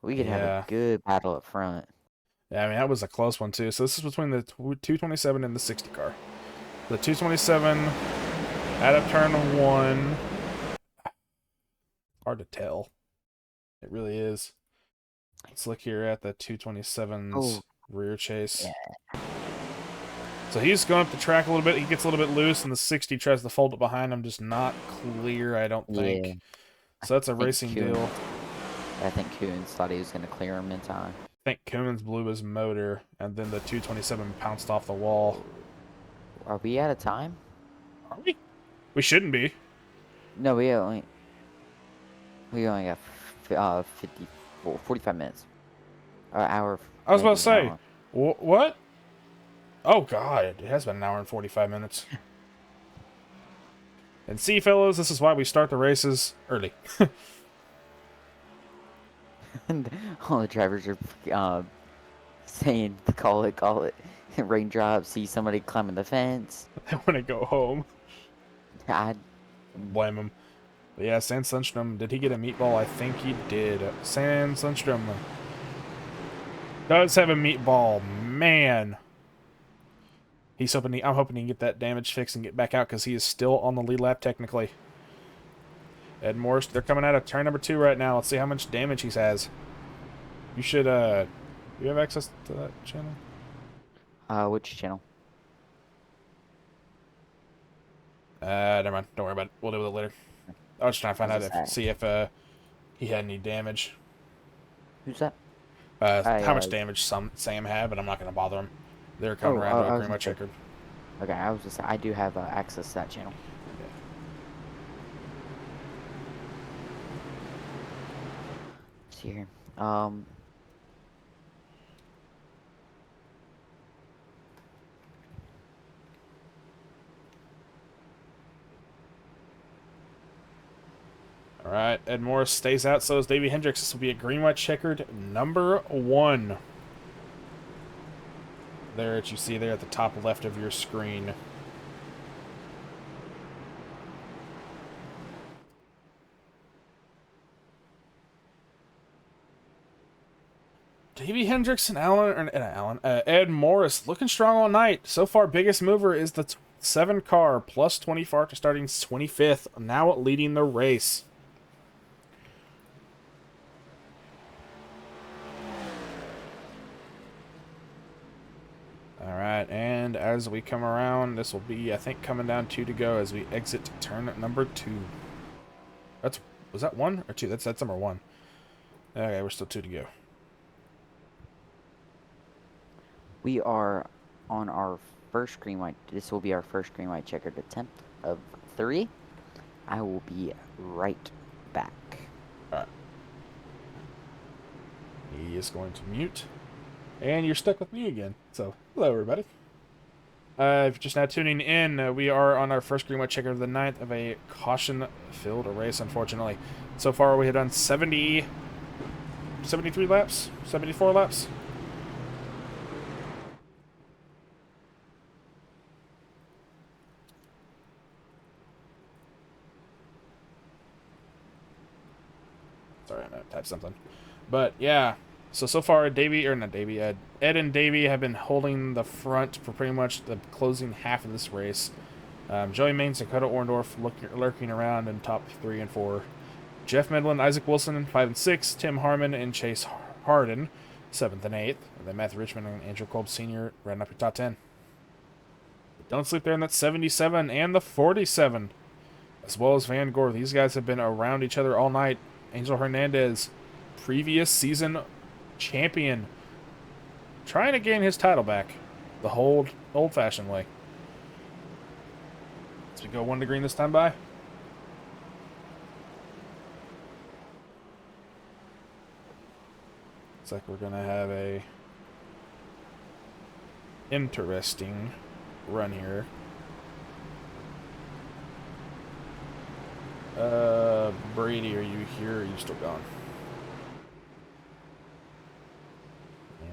We could have Yeah. a good battle up front. Yeah, I mean, that was a close one, too. So this is between the 227 and the 60 car. The 227 out of turn 1. Hard to tell. It really is. Let's look here at the 227's rear chase. Yeah. So he's going up the track a little bit. He gets a little bit loose, and the 60 tries to fold it behind him. Just not clear, I don't think. Yeah. So that's a racing deal. I think Coons thought he was going to clear him in time. I think Cummins blew his motor, and then the 227 pounced off the wall. Are we out of time? Are we? We shouldn't be. No, we only got 45 minutes. Hour. I was about to maybe an say, hour. what? Oh, God, it has been an hour and 45 minutes. And see, fellas, this is why we start the races early. And all the drivers are saying, call it. Raindrops, see somebody climbing the fence. I want to go home. I Blame him. But yeah, Sand Sundstrom, did he get a meatball? I think he did. Sand Sundstrom does have a meatball. Man. I'm hoping he can get that damage fixed and get back out because he is still on the lead lap technically. Ed Morris, they're coming out of turn number 2 right now. Let's see how much damage he has. You should, you have access to that channel? which channel? Never mind. Don't worry about it. We'll deal with it later. I was just trying to find out What's that? see if he had any damage. Who's that? How much damage Sam had, but I'm not going to bother him. They're coming Oh, around I to a was green gonna white say- checkered. Okay, I was just I do have access to that channel. See here. All right, Ed Morris stays out, so is Davey Hendricks. This will be a green white checkered number 1. There, that you see there at the top left of your screen. Davey Hendricks and Ed Morris looking strong all night. So far, biggest mover is the 7 car, plus 24 to starting 25th, now leading the race. All right, and as we come around, this will be, I think, coming down 2 to go as we exit turn number 2. Was that 1 or 2? That's number 1. Okay, we're still 2 to go. We are on our first green white. This will be our first green white checkered attempt of 3. I will be right back. All right. He is going to mute. And you're stuck with me again. So, hello, everybody. If you're just now tuning in, we are on our first green white checker of the night of a caution-filled race, unfortunately. So far, we have done 73 laps? 74 laps? Sorry, I typed something. But, yeah. So far, Ed and Davey have been holding the front for pretty much the closing half of this race. Joey Maines and Dakota Orndorff lurking around in top 3 and 4. Jeff Medlin, Isaac Wilson, 5 and 6. Tim Harmon and Chase Harden, 7th and 8th. And then Matthew Richmond and Andrew Kolb Sr. running up your top 10. But don't sleep there in that 77 and the 47. As well as Van Gore. These guys have been around each other all night. Angel Hernandez, previous season champion, trying to gain his title back the whole old-fashioned way. As we go 1 to green this time by. Looks like we're gonna have a interesting run here. Brady, are you here? Or are you still gone?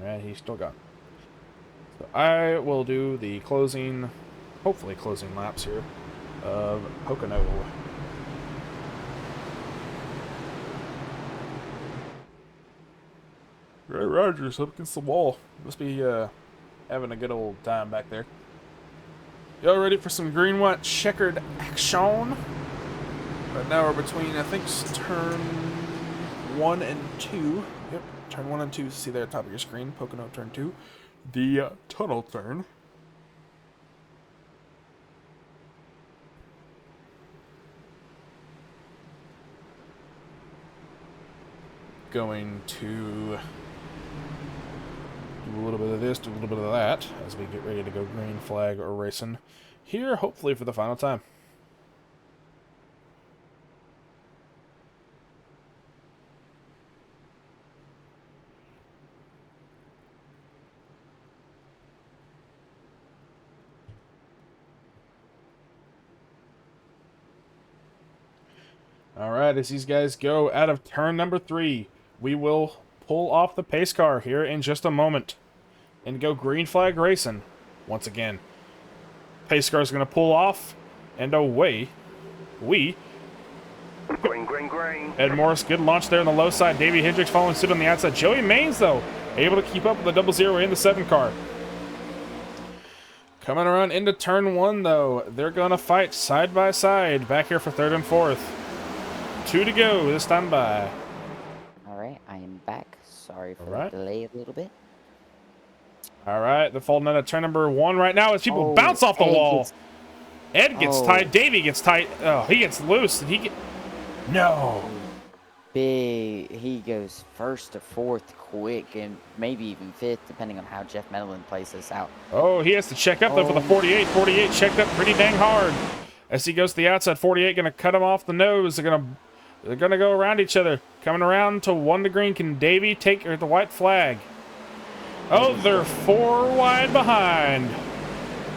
Alright, he's still gone. So I will do the closing, hopefully closing laps here of Pocono. Ray Rogers up against the wall. Must be having a good old time back there. Y'all ready for some green white checkered action? Right now we're between, I think, turn 1 and 2. Yep, turn 1 and 2. See there at the top of your screen. Pocono turn 2. The tunnel turn. Going to do a little bit of this, do a little bit of that as we get ready to go green flag or racing here, hopefully for the final time. Alright, as these guys go out of turn number 3, we will pull off the pace car here in just a moment and go green flag racing once again. Pace car is going to pull off, and away we... Green, green, green. Ed Morris, good launch there on the low side. Davey Hendricks following suit on the outside. Joey Maines, though, able to keep up with the 00 in the 7 car. Coming around into turn 1, though, they're going to fight side by side back here for 3rd and 4th. 2 to go this time by. Alright, I am back. Sorry for Alright. the delay a little bit. All right, they're folding into turn number 1 right now as people Oh, bounce off the Ed wall. gets- Ed gets Oh. tight. Davey gets tight. Oh, he gets loose. And he get... No. big. He goes first to fourth quick, and maybe even fifth, depending on how Jeff Medlin plays this out. Oh, he has to check up, though, for the Oh. 48. 48 checked up pretty dang hard. As he goes to the outside, 48 going to cut him off the nose. They're gonna go around each other. Coming around to 1 to green. Can Davey take the white flag? Oh, they're 4 wide behind.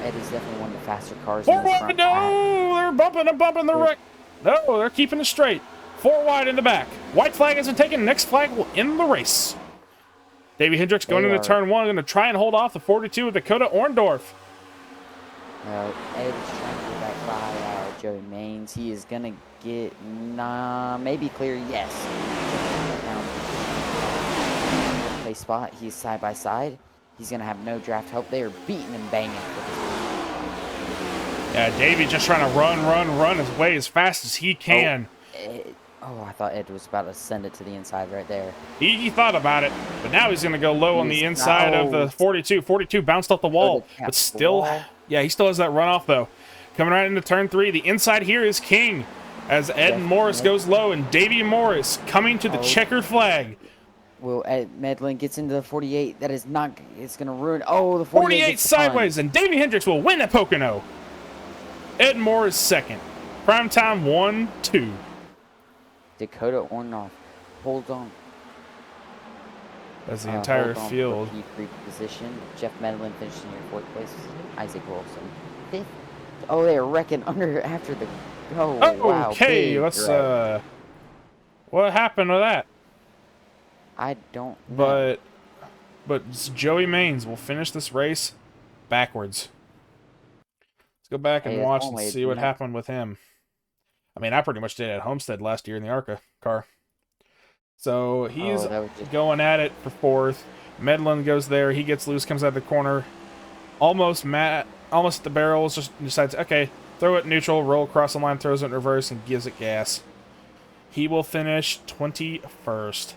Ed is definitely one of the faster cars 4 in this wide, front no! pack. They're bumping and bumping the right. No, they're keeping it straight. 4 wide in the back. White flag isn't taken. Next flag will end the race. Davey Hendricks going into turn 1. Going to try and hold off the 42 of Dakota Orndorff. Ed is trying to get back by Joey Maines. He is going to get, maybe clear, yes. Play spot. He's side by side. He's going to have no draft help. They are beating and banging. Yeah, Davey just trying to run his way as fast as he can. I thought Ed was about to send it to the inside right there. He thought about it, but now he's going to go low on the inside of the 42. 42 bounced off the wall, but still, yeah, he still has that runoff, though. Coming right into turn 3, the inside here is King, as Ed Morris goes low, and Davey Morris coming to the checkered flag. Well, Ed Medlin gets into the 48. That is not, it's going to ruin, the 48 sideways, and Davey Hendricks will win at Pocono. Ed Morris second. Prime time 1-2. Dakota Orndorff holds on. That's the entire field. P3 position. Jeff Medlin finishing in 4th place. Isaac Wilson 5th. Oh, they're wrecking under after the. Oh, wow. Okay, let's. What happened to that? I don't know. But Joey Maines will finish this race backwards. Let's go back and watch and see what happened with him. I mean, I pretty much did at Homestead last year in the ARCA car. So he's going at it for 4th. Medlin goes there. He gets loose, comes out of the corner. Almost at the barrels, just decides, okay, throw it neutral, roll across the line, throws it in reverse, and gives it gas. He will finish 21st.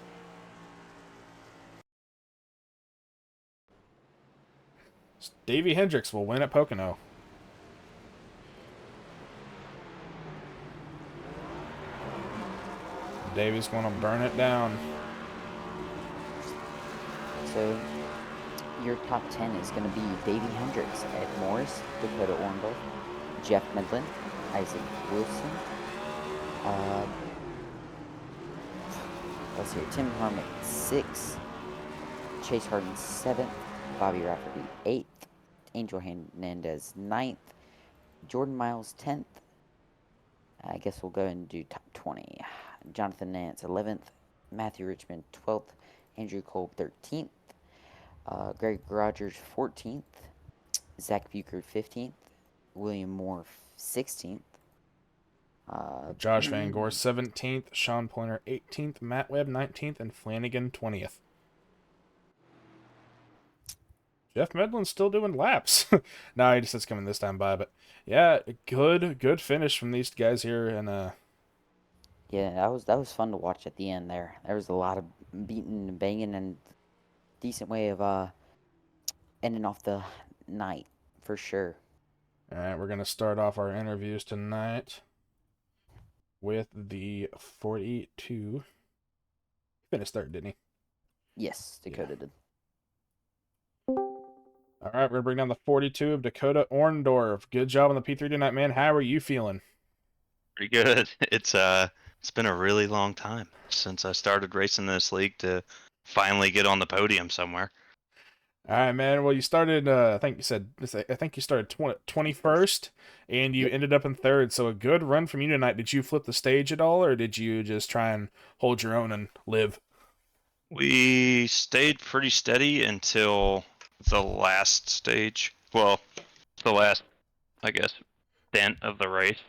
Davey Hendricks will win at Pocono. Davey's going to burn it down. So your top 10 is going to be Davey Hendricks, Ed Morris, Dakota Orndorff, Jeff Medlin, Isaac Wilson, let's see, Tim Harmon 6th, Chase Harden 7th, Bobby Rafferty 8th, Angel Hernandez 9th, Jordan Miles 10th. I guess we'll go and do top 20. Jonathan Nance 11th, Matthew Richmond 12th, Andrew Cole 13th, Greg Rogers 14th, Zach Buchard 15th, William Moore 16th, Josh Van Gore 17th, Sean Pointer 18th, Matt Webb 19th, and Flanagan 20th. Jeff Medlin's still doing laps. No, he just is coming this time by, but yeah, good finish from these guys here, and yeah, that was fun to watch at the end there. There was a lot of beating and banging and decent way of ending off the night for sure. All right, we're gonna start off our interviews tonight with the 42. Finished 3rd, didn't he? Yes, Dakota did. All right, we're gonna bring down the 42 of Dakota Orndorff. Good job on the P3 tonight, man. How are you feeling? Pretty good. It's been a really long time since I started racing this league to finally get on the podium somewhere. All right, man. Well, you started. I think you started 21st, and you ended up in 3rd. So a good run from you tonight. Did you flip the stage at all, or did you just try and hold your own and live? We stayed pretty steady until the last stage. Well, the last, I guess, dent of the race.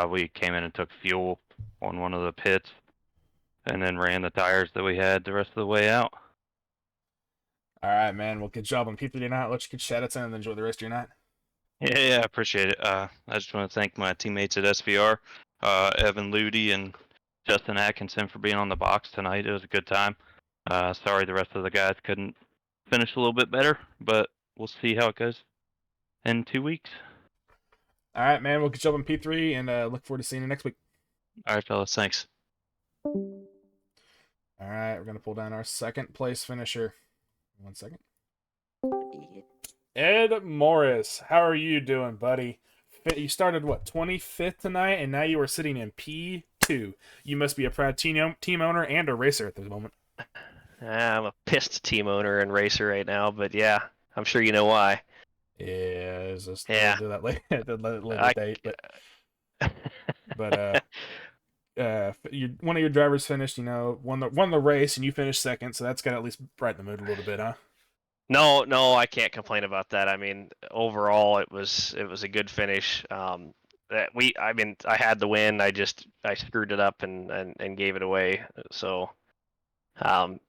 We came in and took fuel on one of the pits, and then ran the tires that we had the rest of the way out. All right, man. Well, good job on P3 tonight. I'll let you get shout-outs in and enjoy the rest of your night. Yeah, I appreciate it. I just want to thank my teammates at SVR, Evan Ludi and Justin Atkinson for being on the box tonight. It was a good time. Sorry the rest of the guys couldn't finish a little bit better, but we'll see how it goes in 2 weeks. All right, man. We'll get you up on P3 and look forward to seeing you next week. All right, fellas. Thanks. All right, we're gonna pull down our second place finisher. 1 second. Ed Morris, how are you doing, buddy? You started what 25th tonight, and now you are sitting in P2. You must be a proud team owner and a racer at the moment. I'm a pissed team owner and racer right now, but yeah, I'm sure you know why. Yeah, it's just Yeah. we'll do that later, at a later I, date. But one of your drivers finished, won the race, and you finished second, so that's got to at least brighten the mood a little bit, huh? no, I can't complain about that. I mean, overall, it was a good finish. I had the win. I screwed it up and gave it away. So, um,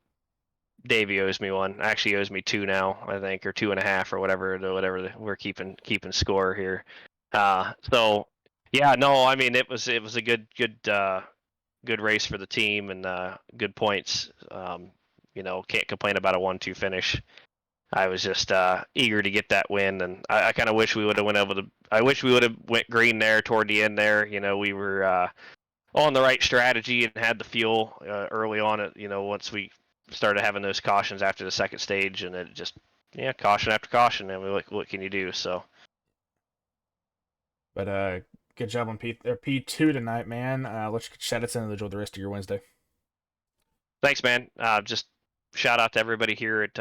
Davey owes me one. Actually, owes me two now, I think, or 2.5 or whatever. We're keeping score here. So yeah, no, I mean it was a good race for the team and good points. Can't complain about a 1-2 finish. I was just eager to get that win, and I kind of wish we would have went able to. I wish we would have went green there toward the end there. We were on the right strategy and had the fuel early on. Once we started having those cautions after the second stage, and it just caution after caution. I mean, what can you do? So. But good job on P2 tonight, man. Let's shout out to enjoy the rest of your Wednesday. Thanks, man. Just shout out to everybody here at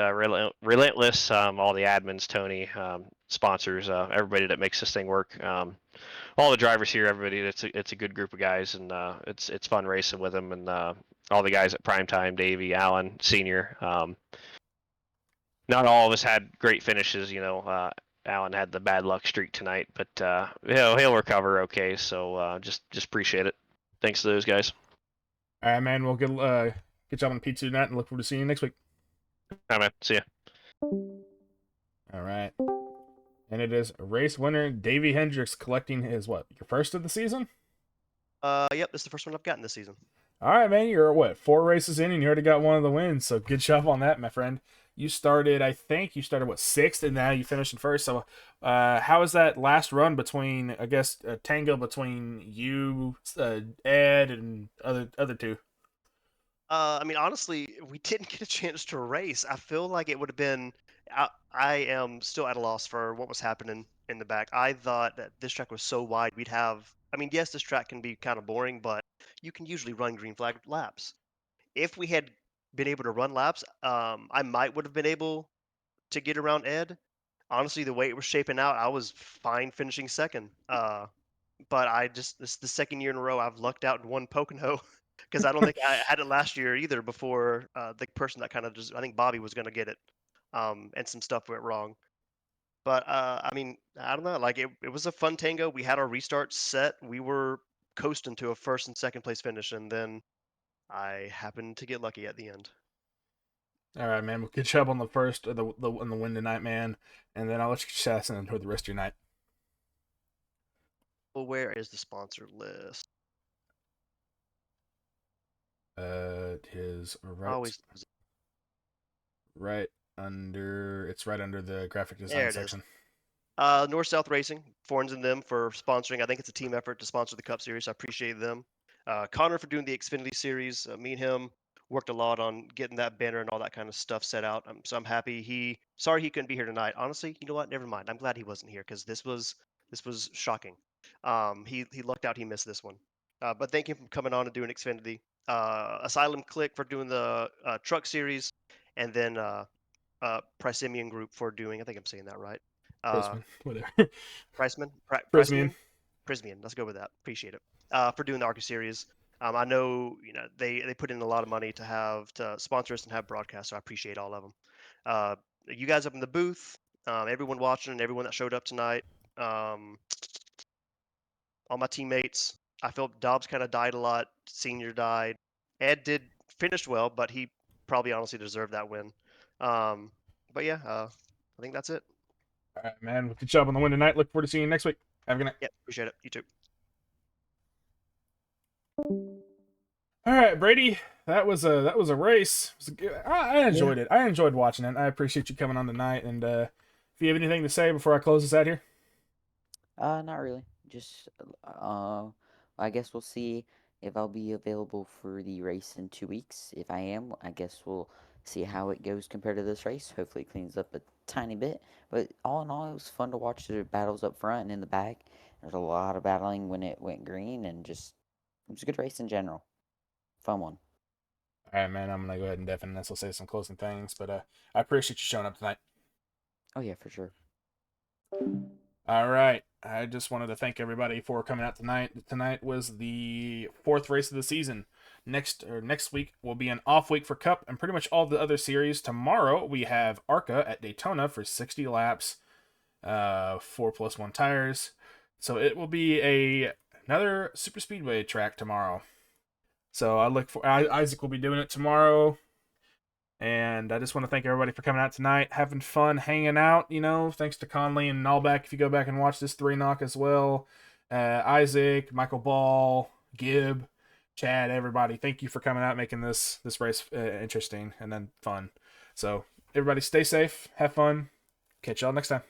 Relentless, all the admins, Tony, sponsors, everybody that makes this thing work. All the drivers here, everybody. It's a good group of guys, and it's fun racing with them, and all the guys at Primetime, Davey, Allen, Senior. Not all of us had great finishes, Allen had the bad luck streak tonight, but he'll recover okay. So just appreciate it. Thanks to those guys. All right, man. We'll get job on P2 tonight, and look forward to seeing you next week. All right, man. See ya. All right. And it is race winner Davey Hendricks collecting his your first of the season? Yep, this is the first one I've gotten this season. All right, man. You're 4 races in, and you already got one of the wins. So good job on that, my friend. I think you started 6th, and now you finished in first. So, how was that last run between, I guess, a tango between you, Ed, and other two? I mean, honestly, we didn't get a chance to race. I feel like it would have been. I am still at a loss for what was happening in the back. I thought that this track was so wide, we'd have. I mean, yes, this track can be kind of boring, but you can usually run green flag laps. If we had been able to run laps, I might would have been able to get around Ed. Honestly, the way it was shaping out, I was fine finishing second. But this is the second year in a row I've lucked out and won Pocono because I don't think I had it last year either before the person that kind of just I think Bobby was going to get it, and some stuff went wrong. But I mean, I don't know. Like it was a fun tango. We had our restart set. We were coasting to a first and second place finish, and then I happened to get lucky at the end. All right, man. Well, good job on the first on the win tonight, man. And then I'll let you chat and enjoy the rest of your night. Well, where is the sponsor list? His Always. right under the graphic design There it section. North South Racing, Forns and them for sponsoring. I think it's a team effort to sponsor the Cup Series. I appreciate them. Connor for doing the Xfinity Series. Me and him worked a lot on getting that banner and all that kind of stuff set out. So I'm happy. Sorry he couldn't be here tonight. Honestly, you know what? Never mind. I'm glad he wasn't here because this was shocking. He lucked out. He missed this one. But thank him for coming on and doing Xfinity. Asylum Click for doing the Truck Series, and then Pricemian Group for doing. I think I'm saying that right. Whatever. Prismian. Let's go with that. Appreciate it. For doing the ARCA series. I know they put in a lot of money to sponsor us and have broadcasts, so I appreciate all of them. You guys up in the booth, everyone watching, and everyone that showed up tonight, all my teammates. I felt Dobbs kind of died a lot. Senior died. Ed did finished well, but he probably honestly deserved that win. But yeah, I think that's it. All right, man. Good job on the win tonight. Look forward to seeing you next week. Have a good night. Yeah, appreciate it. You too. All right, Brady. That was a race. I enjoyed it. I enjoyed watching it. I appreciate you coming on tonight. And if you have anything to say before I close this out here, Not really. Just I guess we'll see if I'll be available for the race in 2 weeks. If I am, I guess we'll see how it goes compared to this race. Hopefully, it cleans up a tiny bit. But all in all, it was fun to watch the battles up front and in the back. There was a lot of battling when it went green, and just it was a good race in general. Fun one. All right, man. I'm gonna go ahead and deafen this. We'll say some closing things, but I appreciate you showing up tonight. Oh yeah, for sure. All right. I just wanted to thank everybody for coming out tonight. Tonight was the 4th race of the season. Next week will be an off week for Cup and pretty much all the other series. Tomorrow we have ARCA at Daytona for 60 laps, 4+1 tires. So it will be another super speedway track tomorrow. So Isaac will be doing it tomorrow. And I just want to thank everybody for coming out tonight, having fun, hanging out. Thanks to Conley and Nallback. If you go back and watch this 3-knock as well, Isaac, Michael Ball, Gibb, Chad, everybody, thank you for coming out, making this race interesting and then fun. So everybody, stay safe, have fun. Catch y'all next time.